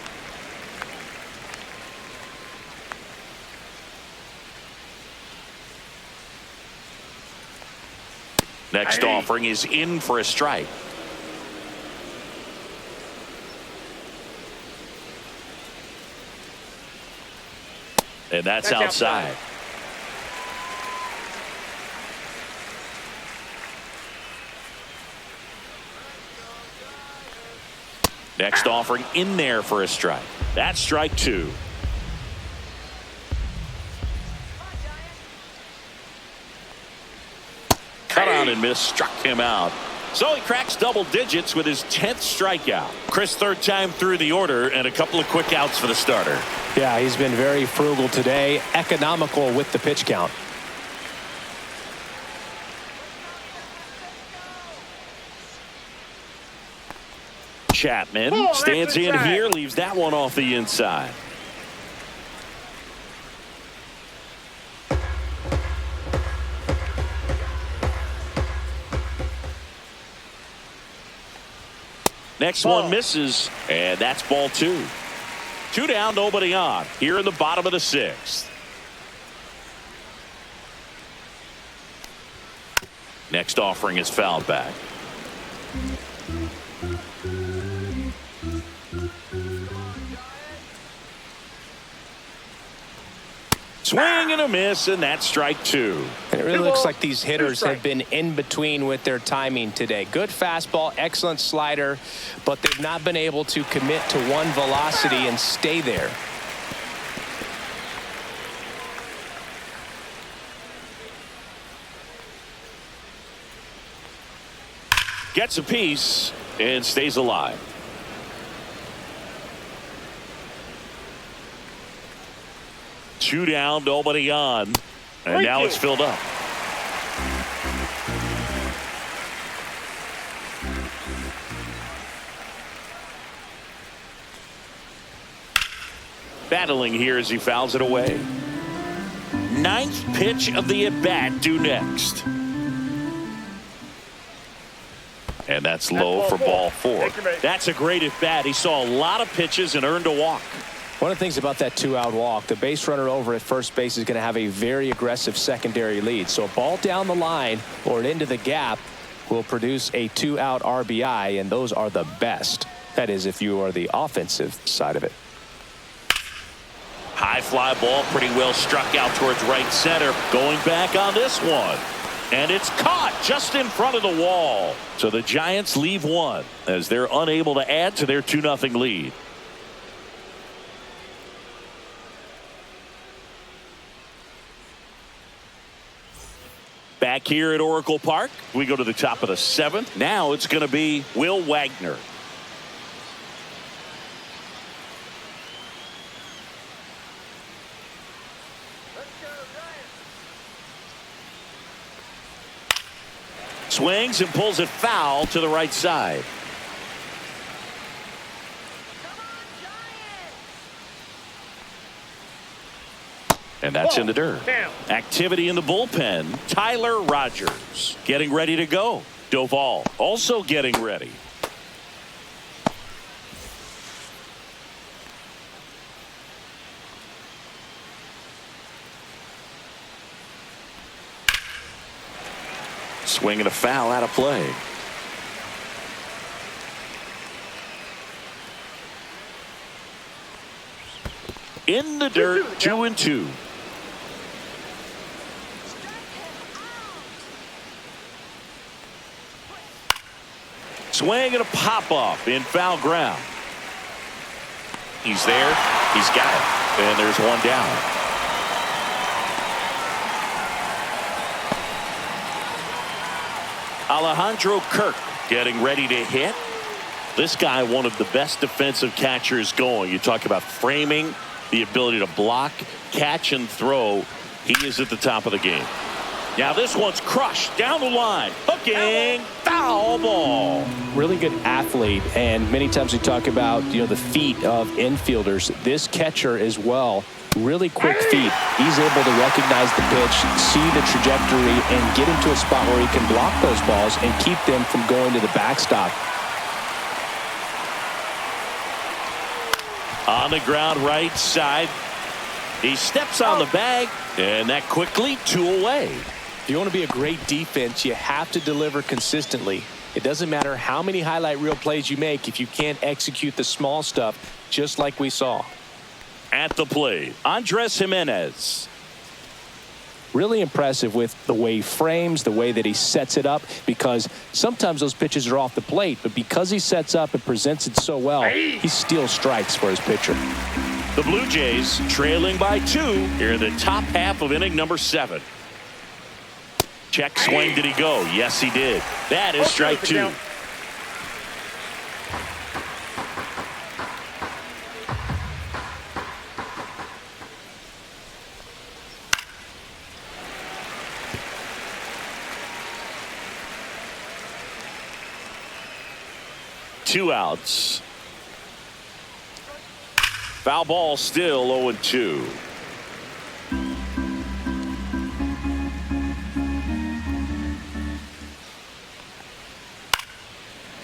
Next offering is in for a strike. And that's outside. Next offering in there for a strike. That's strike 2. Cut on and miss, struck him out. So he cracks double digits with his 10th strikeout. Chris, third time through the order and a couple of quick outs for the starter. Yeah, he's been very frugal today, economical with the pitch count. Chapman stands in here, leaves that one off the inside. Next one misses, and that's ball 2. 2 down, nobody on. Here in the bottom of the 6th. Next offering is fouled back. Swing and a miss, and that's strike 2. And it really looks like these hitters have been in between with their timing today. Good fastball, excellent slider, but they've not been able to commit to one velocity and stay there. Gets a piece and stays alive. Two down, nobody on. And now it's filled up. Battling here as he fouls it away. 9th pitch of the at-bat due next. And that's low for ball 4. That's a great at-bat. He saw a lot of pitches and earned a walk. One of the things about that 2-out walk, the base runner over at first base is going to have a very aggressive secondary lead. So a ball down the line or into the gap will produce a 2-out RBI, and those are the best. That is, if you are the offensive side of it. High fly ball, pretty well struck out towards right center. Going back on this one. And it's caught just in front of the wall. So the Giants leave one as they're unable to add to their 2-0 lead. Back here at Oracle Park, we go to the top of the 7th. Now it's going to be Will Wagner. Swings and pulls it foul to the right side. And that's in the dirt. Activity in the bullpen. Tyler Rogers getting ready to go. Doval also getting ready. Swing and a foul out of play. In the dirt, 2-2. Swing and a pop-off in foul ground. He's there. He's got it. And there's one down. Alejandro Kirk getting ready to hit. This guy, one of the best defensive catchers going. You talk about framing, the ability to block, catch, and throw. He is at the top of the game. Now this one's crushed down the line. Hooking, foul ball. Really good athlete, and many times we talk about the feet of infielders. This catcher as well, really quick feet. He's able to recognize the pitch, see the trajectory, and get into a spot where he can block those balls and keep them from going to the backstop. On the ground right side. He steps on the bag, and that quickly 2 away. If you want to be a great defense, you have to deliver consistently. It doesn't matter how many highlight reel plays you make if you can't execute the small stuff, just like we saw. At the plate, Andres Jimenez. Really impressive with the way he frames, the way that he sets it up, because sometimes those pitches are off the plate, but because he sets up and presents it so well, he steals strikes for his pitcher. The Blue Jays trailing by 2 here in the top half of inning number 7. Check swing. Did he go? Yes, he did. That is strike 2. Two outs. Foul ball, still 0-2.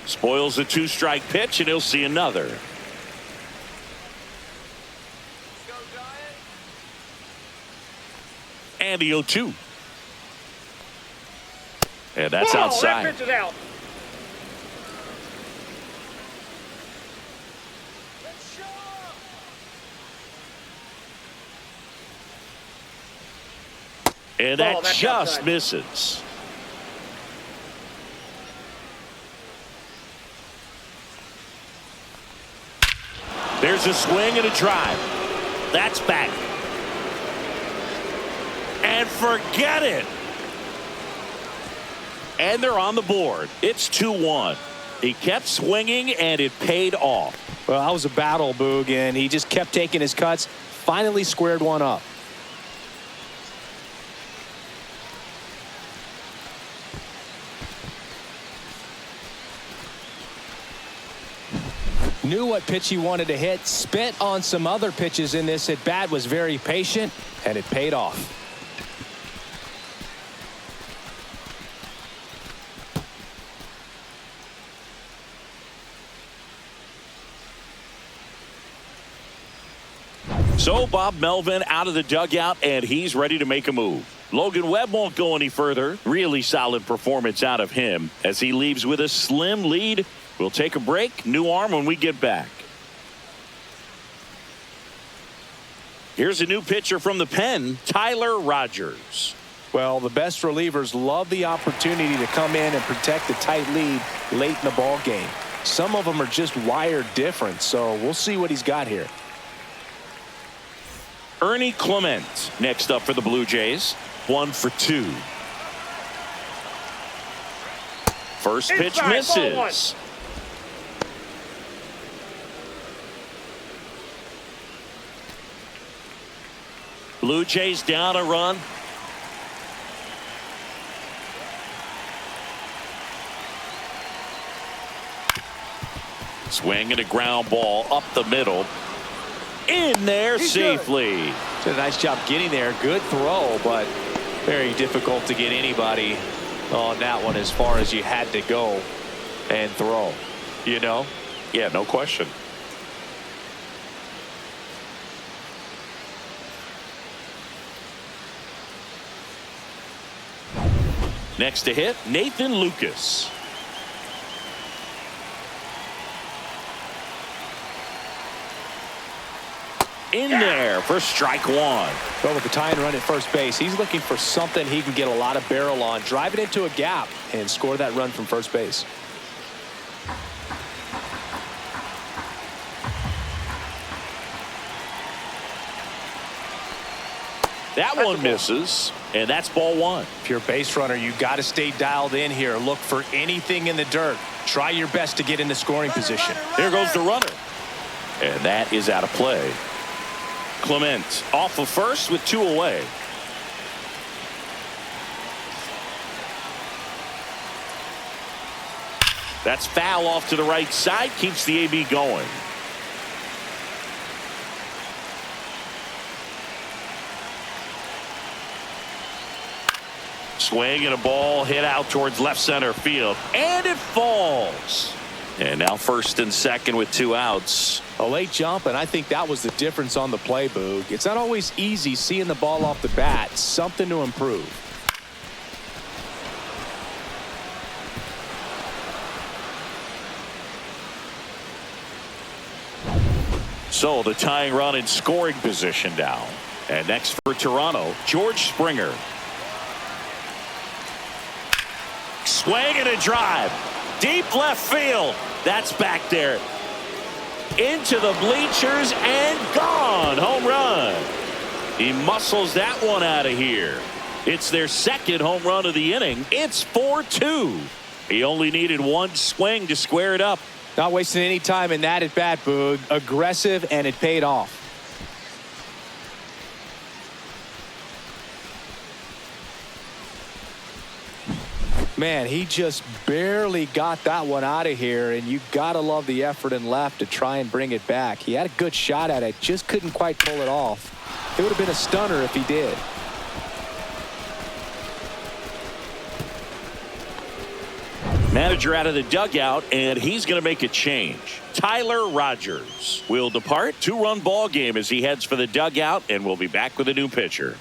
Spoils the 2-strike pitch, and he'll see another. And the 0-2. And that's outside. That pitch is out. And that that's just outside. misses. There's a swing and a drive. That's back. And forget it. And they're on the board. It's 2-1. He kept swinging, and it paid off. Well, that was a battle, Boog, and he just kept taking his cuts. Finally squared one up. Knew what pitch he wanted to hit, spit on some other pitches in this at bat, was very patient, and it paid off. So Bob Melvin out of the dugout, and he's ready to make a move. Logan Webb won't go any further. Really solid performance out of him as he leaves with a slim lead. We'll take a break. New arm when we get back. Here's a new pitcher from the pen, Tyler Rogers. Well, the best relievers love the opportunity to come in and protect a tight lead late in the ball game. Some of them are just wired different, so we'll see what he's got here. Ernie Clement next up for the Blue Jays. 1 for 2. First pitch Inside, misses. Blue Jays down a run. Swing and a ground ball up the middle. In there safely. Did a nice job getting there. Good throw, but very difficult to get anybody on that one as far as you had to go and throw. You know? Yeah, no question. Next to hit, Nathan Lucas. In there for strike one. Well, with the tying run at first base, he's looking for something he can get a lot of barrel on, drive it into a gap, and score that run from first base. That one misses, and that's ball one. If you're a base runner, you got to stay dialed in here. Look for anything in the dirt. Try your best to get into scoring position. There goes the runner. And that is out of play. Clement off of first with 2 away. That's foul off to the right side. Keeps the AB going. Swing and a ball hit out towards left center field. And it falls. And now first and second with 2 outs. A late jump, and I think that was the difference on the play, Boog. It's not always easy seeing the ball off the bat. Something to improve. So the tying run in scoring position now. And next for Toronto, George Springer. Swing and a drive. Deep left field. That's back there. Into the bleachers and gone. Home run. He muscles that one out of here. It's their second home run of the inning. It's 4-2. He only needed 1 swing to square it up. Not wasting any time in that at bat, Boog. Aggressive, and it paid off. Man, he just barely got that one out of here, and you gotta love the effort in left to try and bring it back. He had a good shot at it, just couldn't quite pull it off. It would have been a stunner if he did. Manager out of the dugout, and he's going to make a change. Tyler Rogers will depart. 2-run ball game as he heads for the dugout, and we'll be back with a new pitcher.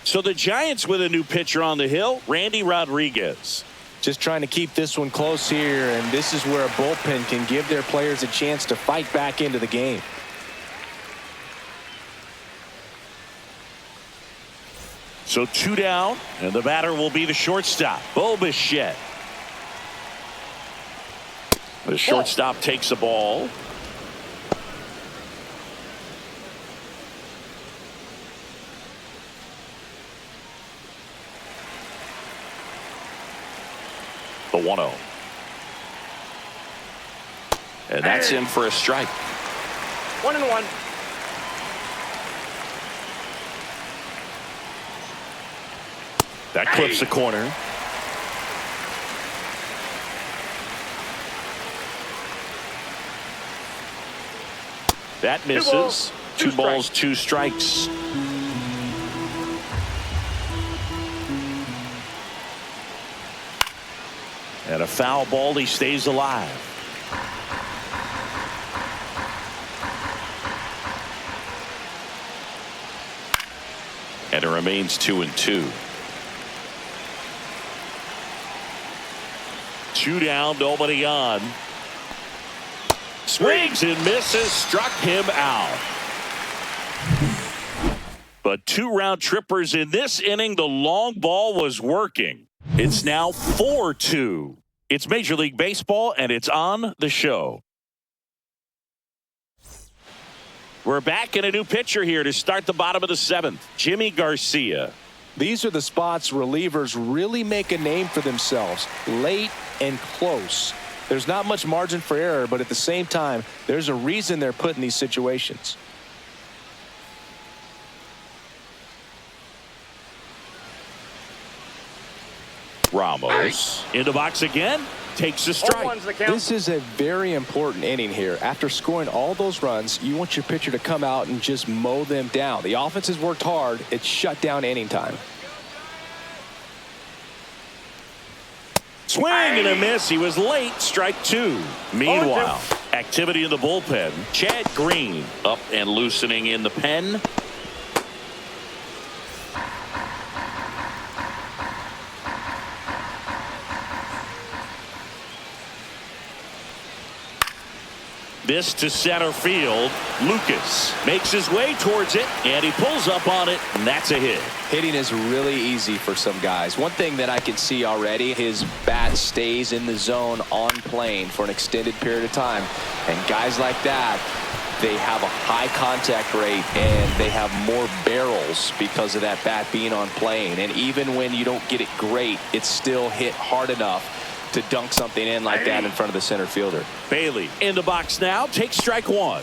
So the Giants with a new pitcher on the hill, Randy Rodriguez. Just trying to keep this one close here, and this is where a bullpen can give their players a chance to fight back into the game. So 2 down, and the batter will be the shortstop, Bo Bichette. The shortstop takes the ball. The 1-0. And that's in for a strike. 1-1. That clips the corner. That misses. 2 balls, 2 strikes. And a foul ball. He stays alive. And it remains 2-2. 2 down, nobody on. Swings and misses, struck him out. But 2 round trippers in this inning. The long ball was working. It's now 4-2. It's Major League Baseball, and it's on the show. We're back in a new pitcher here to start the bottom of the 7th. Jimmy Garcia. These are the spots relievers really make a name for themselves. Late and close. There's not much margin for error, but at the same time, there's a reason they're put in these situations. Ramos in the box again, takes a strike. This is a very important inning here. After scoring all those runs, you want your pitcher to come out and just mow them down. The offense has worked hard. It's shut down inning time. Swing and a miss. He was late. Strike 2. Meanwhile, Activity in the bullpen. Chad Green up and loosening in the pen. This to center field. Lucas makes his way towards it, and he pulls up on it, and that's a hit. Hitting is really easy for some guys. One thing that I can see already, his bat stays in the zone on plane for an extended period of time. And guys like that, they have a high contact rate, and they have more barrels because of that bat being on plane. And even when you don't get it great, it's still hit hard enough to dunk something in like that in front of the center fielder. Bailey in the box now, takes strike one.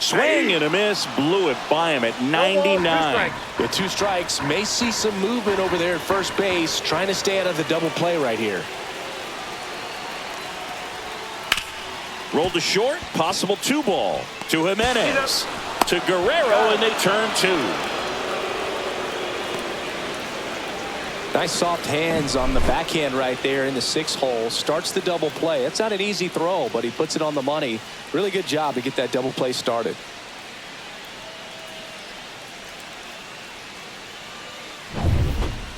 Swing and a miss, blew it by him at 99. With 2 strikes, may see some movement over there at first base, trying to stay out of the double play right here. Rolled to short, possible 2-ball to Jimenez, to Guerrero, and they turn 2. Nice soft hands on the backhand right there in the 6th hole. Starts the double play. It's not an easy throw, but he puts it on the money. Really good job to get that double play started.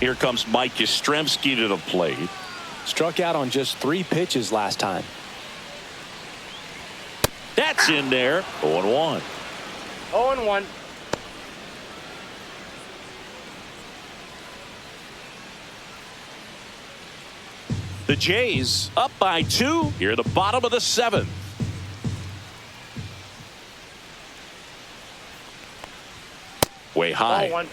Here comes Mike Yastrzemski to the plate. Struck out on just 3 pitches last time. That's in there. 0-1. 0-1. The Jays up by 2 here at the bottom of the 7th. Way high. 0-1.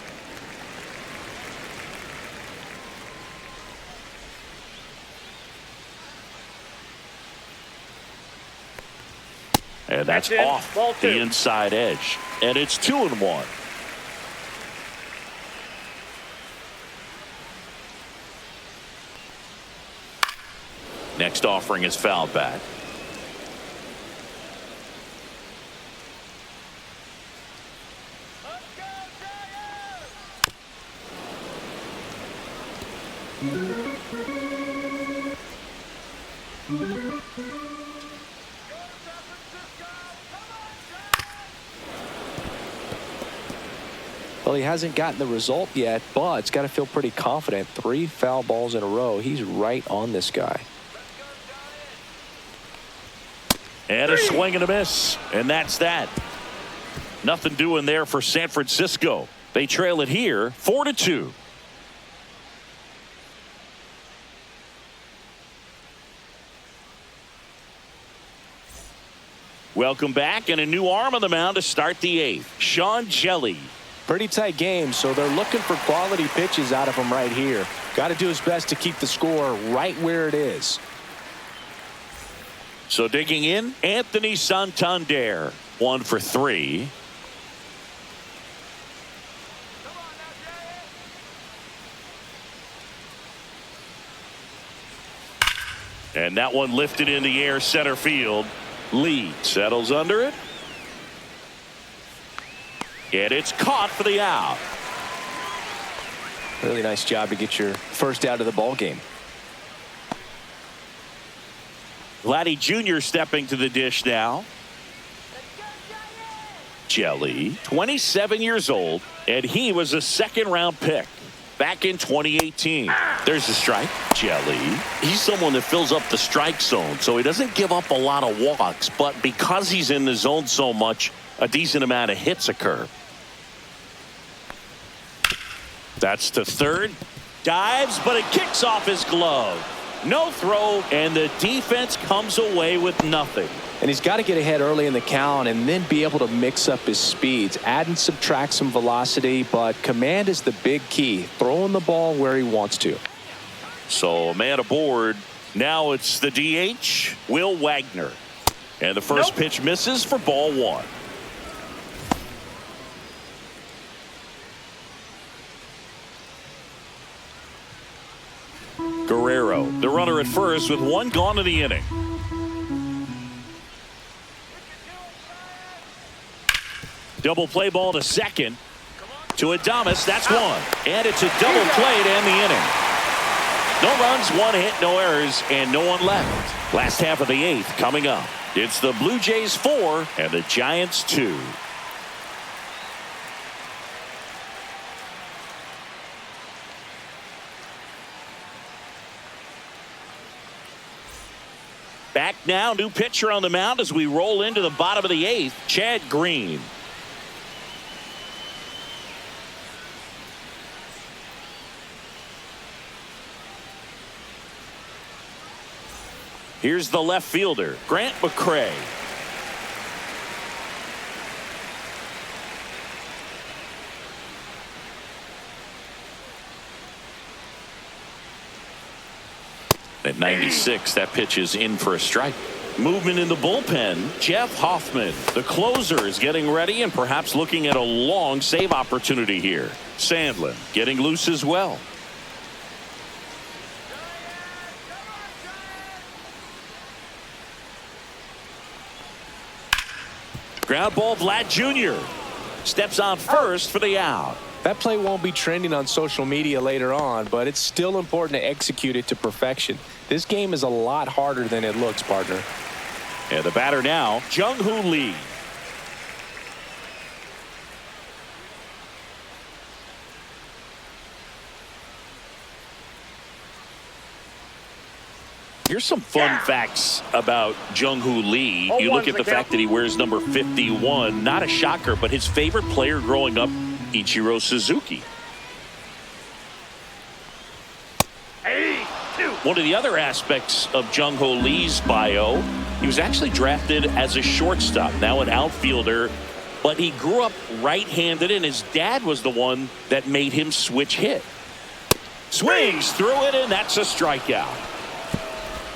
And that's That's in. off Ball 2. the inside edge. And it's 2-1. Next offering is fouled back. Well, he hasn't gotten the result yet, but it's got to feel pretty confident. 3 foul balls in a row. He's right on this guy. And a swing and a miss. And that's that. Nothing doing there for San Francisco. They trail it here 4-2. Welcome back, and a new arm on the mound to start the 8th. Sean Jelly. Pretty tight game, so they're looking for quality pitches out of him right here. Got to do his best to keep the score right where it is. So digging in, Anthony Santander. 1 for 3. And that one lifted in the air center field. Lee settles under it. And it's caught for the out. Really nice job to get your first out of the ball game. Vladdy Jr. stepping to the dish now. Jelly, 27 years old, and he was a 2nd-round pick back in 2018. There's a strike. Jelly. He's someone that fills up the strike zone, so he doesn't give up a lot of walks, but because he's in the zone so much, a decent amount of hits occur. That's to third. Dives, but it kicks off his glove. No throw, and the defense comes away with nothing. And he's got to get ahead early in the count and then be able to mix up his speeds. Add and subtract some velocity, but command is the big key. Throwing the ball where he wants to. So a man aboard. Now it's the DH, Will Wagner. And the first pitch misses for ball 1. Guerrero, the runner at first with 1 gone in the inning. Double play ball to second. To Adames, that's one. And it's a double play to end the inning. No runs, one hit, no errors, and no one left. Last half of the 8th coming up. It's the Blue Jays 4 and the Giants 2. Back now, new pitcher on the mound as we roll into the bottom of the 8th, Chad Green. Here's the left fielder, Grant McCray. At 96, that pitch is in for a strike. Movement in the bullpen, Jeff Hoffman. The closer is getting ready and perhaps looking at a long save opportunity here. Sandlin getting loose as well. Ground ball, Vlad Jr. steps on first for the out. That play won't be trending on social media later on, but it's still important to execute it to perfection. This game is a lot harder than it looks, partner. And the batter now, Jung-Hoo Lee. Here's some fun facts about Jung-Hoo Lee. You look at the fact that he wears number 51. Not a shocker, but his favorite player growing up, Ichiro Suzuki. One of the other aspects of Jung-Hoo Lee's bio, he was actually drafted as a shortstop, now an outfielder, but he grew up right-handed, and his dad was the one that made him switch hit. Swings through it, and that's a strikeout.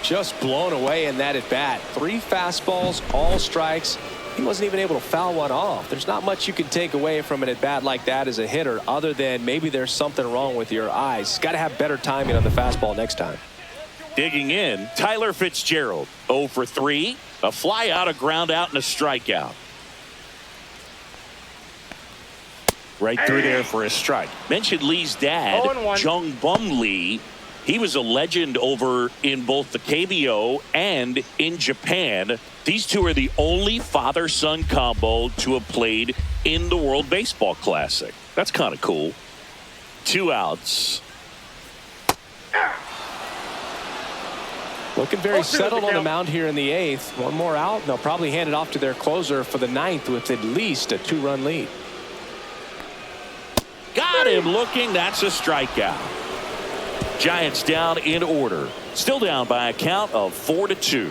Just blown away in that at bat. 3 fastballs, all strikes. He wasn't even able to foul one off. There's not much you can take away from an at bat like that as a hitter, other than maybe there's something wrong with your eyes. Got to have better timing on the fastball next time. Digging in, Tyler Fitzgerald, 0 for 3, a fly out, a ground out, and a strikeout. Right through there for a strike. Mentioned Lee's dad, Jung Bum Lee. He was a legend over in both the KBO and in Japan. These two are the only father-son combo to have played in the World Baseball Classic. That's kind of cool. 2 outs. Looking very settled on the mound here in the 8th. One more out, and they'll probably hand it off to their closer for the 9th with at least a 2-run lead. Got him looking. That's a strikeout. Giants down in order. Still down by a count of 4-2.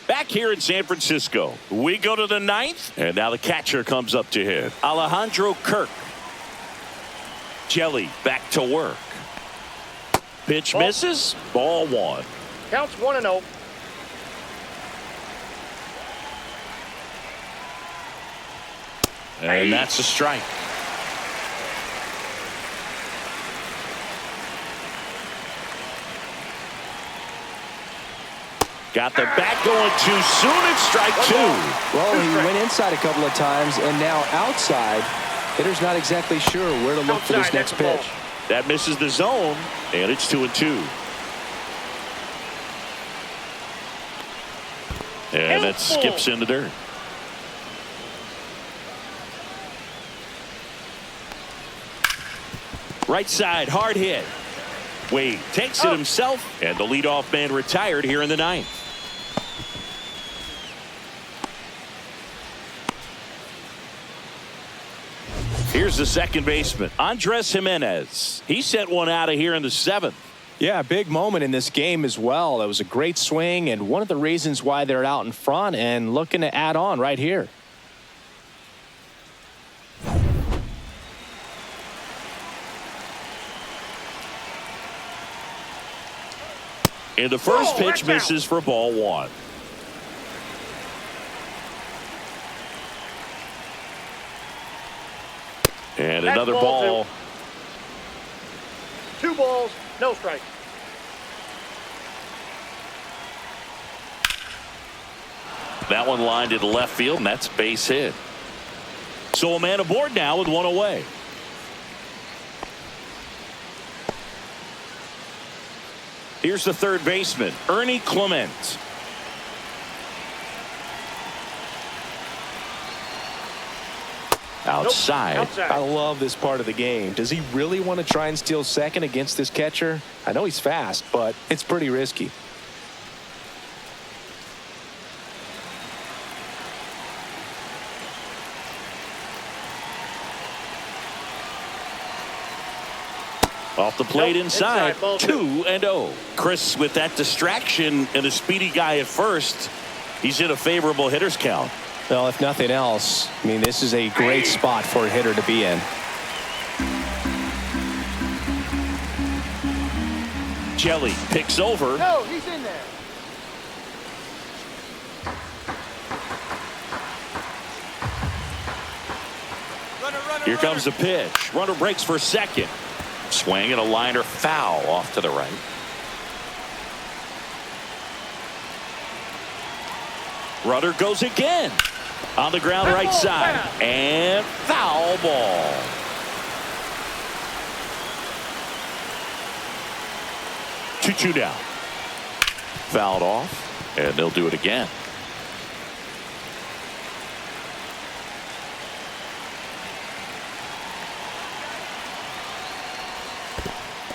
Back here in San Francisco, we go to the 9th, and now the catcher comes up to hit. Alejandro Kirk. Jelly back to work. Pitch misses. Ball 1. Counts 1-0. And that's a strike. Got the bat going too soon. It's strike 2. Well, he went inside a couple of times, and now outside. Hitter's not exactly sure where to look for this next pitch. That misses the zone, and it's 2-2. And that skips in the dirt. Right side, hard hit. Wade takes it himself, and the leadoff man retired here in the 9th. Here's the second baseman, Andres Jimenez. He sent one out of here in the 7th. Yeah, big moment in this game as well. It was a great swing, and one of the reasons why they're out in front and looking to add on right here. And the first pitch misses for ball 1. And another ball. 2 balls, no strike. That one lined into left field, and that's base hit. So a man aboard now with one away. Here's the third baseman, Ernie Clement. Outside. Nope. Outside. I love this part of the game. Does he really want to try and steal second against this catcher? I know he's fast, but it's pretty risky. Off the plate Nope. inside, Ball 2-0. Chris, with that distraction and a speedy guy at first, he's in a favorable hitter's count. Well, if nothing else, I mean, this is a great spot for a hitter to be in. Jelly picks over. No, he's in there. Here comes the pitch. Runner breaks for second. Swing and a liner foul off to the right. Runner goes again. On the ground right side. And foul ball. Two down. Fouled off. And they'll do it again.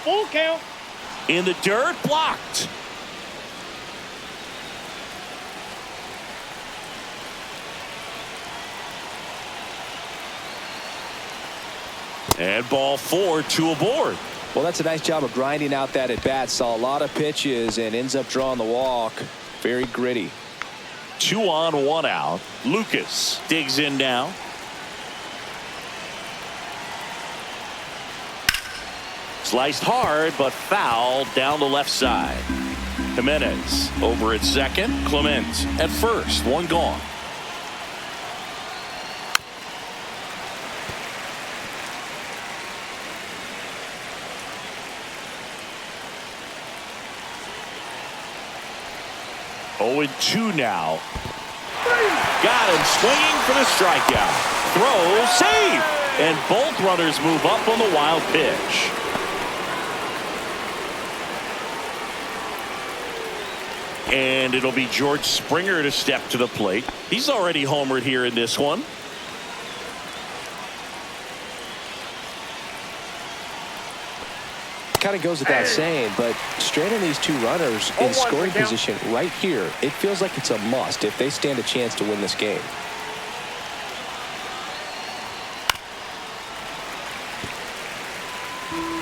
Full count. In the dirt, blocked. And ball 4, 2 aboard. Well, that's a nice job of grinding out that at bat. Saw a lot of pitches and ends up drawing the walk. Very gritty. 2 on, 1 out. Lucas digs in now. Sliced hard, but fouled down the left side. Jimenez over at second. Clement at first. 1 gone. Oh, and 2 now. Got him swinging for the strikeout. Throw, save, and both runners move up on the wild pitch. And it'll be George Springer to step to the plate. He's already homered here in this one. Kind of goes without saying, but straining these 2 runners in 0-1 scoring for count. position right here, it feels like it's a must if they stand a chance to win this game.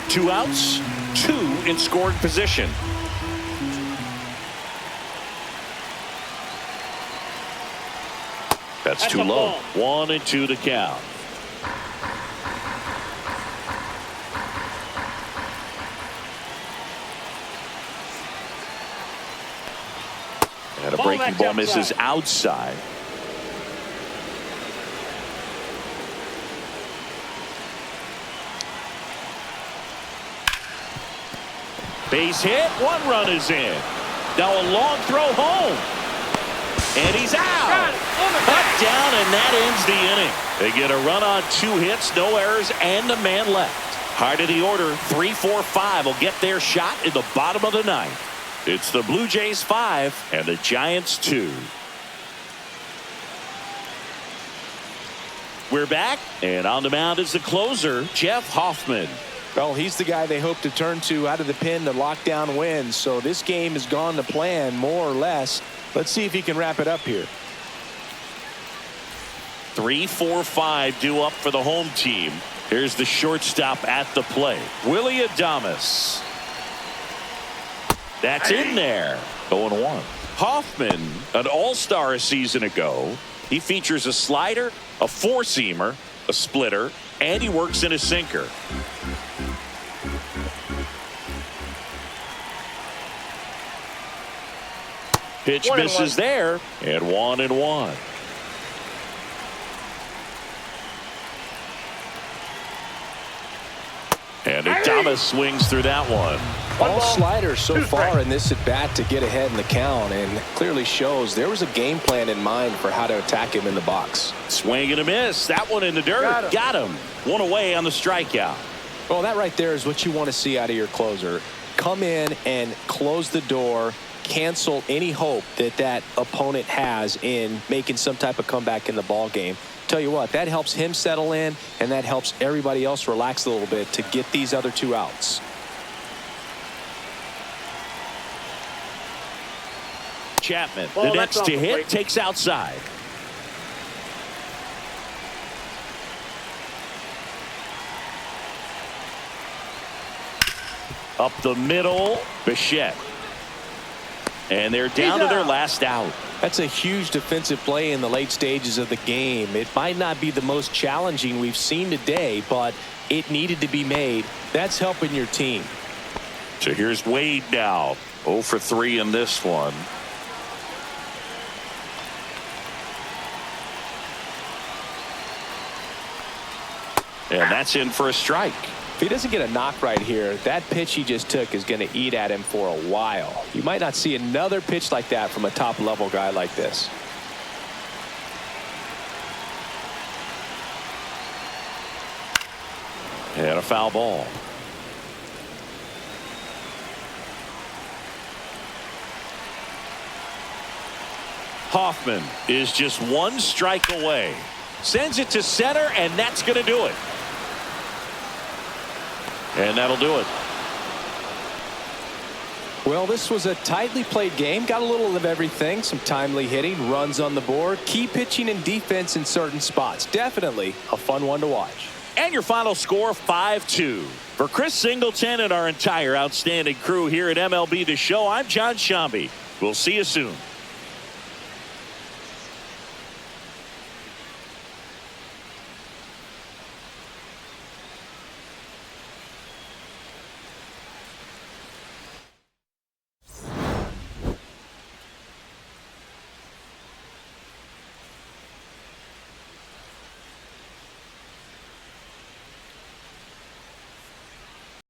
Two outs, 2 in scoring position. That's too a low. ball. 1 and 2 to count. And a Ball breaking back ball misses outside. outside. Base hit. 1 run is in. Now a long throw home. And he's out. Cut down, and that ends the inning. They get a run on 2 hits, no errors, and a man left. Heart of the order, 3, 4, 5 will get their shot in the bottom of the 9th. It's the Blue Jays 5 and the Giants 2. We're back, and on the mound is the closer, Jeff Hoffman. Well, he's the guy they hope to turn to out of the pen to lock down wins. So this game has gone to plan, more or less. Let's see if he can wrap it up here. 3, 4, 5 due up for the home team. Here's the shortstop at the plate, Willie Adames. That's in there. 0-1. Hoffman, an all-star a season ago. He features a slider, a 4-seamer, a splitter, and he works in a sinker. Pitch 1-1. misses there, and 1-1. And Adames swings through that one. All sliders so far in this at bat to get ahead in the count, and clearly shows there was a game plan in mind for how to attack him in the box. Swing and a miss. That one in the dirt. Got him. One away on the strikeout. Well, that right there is what you want to see out of your closer. Come in and close the door, cancel any hope that that opponent has in making some type of comeback in the ball game. Tell you what, that helps him settle in, and that helps everybody else relax a little bit to get these other two outs. Chapman, the next to hit, takes outside. Up the middle, Bichette. And they're down to their last out. That's a huge defensive play in the late stages of the game. It might not be the most challenging we've seen today, but it needed to be made. That's helping your team. So here's Wade now. 0 for 3 in this one. And that's in for a strike. If he doesn't get a knock right here, that pitch he just took is going to eat at him for a while. You might not see another pitch like that from a top-level guy like this. And a foul ball. Hoffman is just one strike away. Sends it to center, and that's going to do it. And that'll do it. Well, this was a tightly played game. Got a little of everything. Some timely hitting, runs on the board, key pitching and defense in certain spots. Definitely a fun one to watch. And your final score, 5-2. For Chris Singleton and our entire outstanding crew here at MLB The Show, I'm John Shambi. We'll see you soon.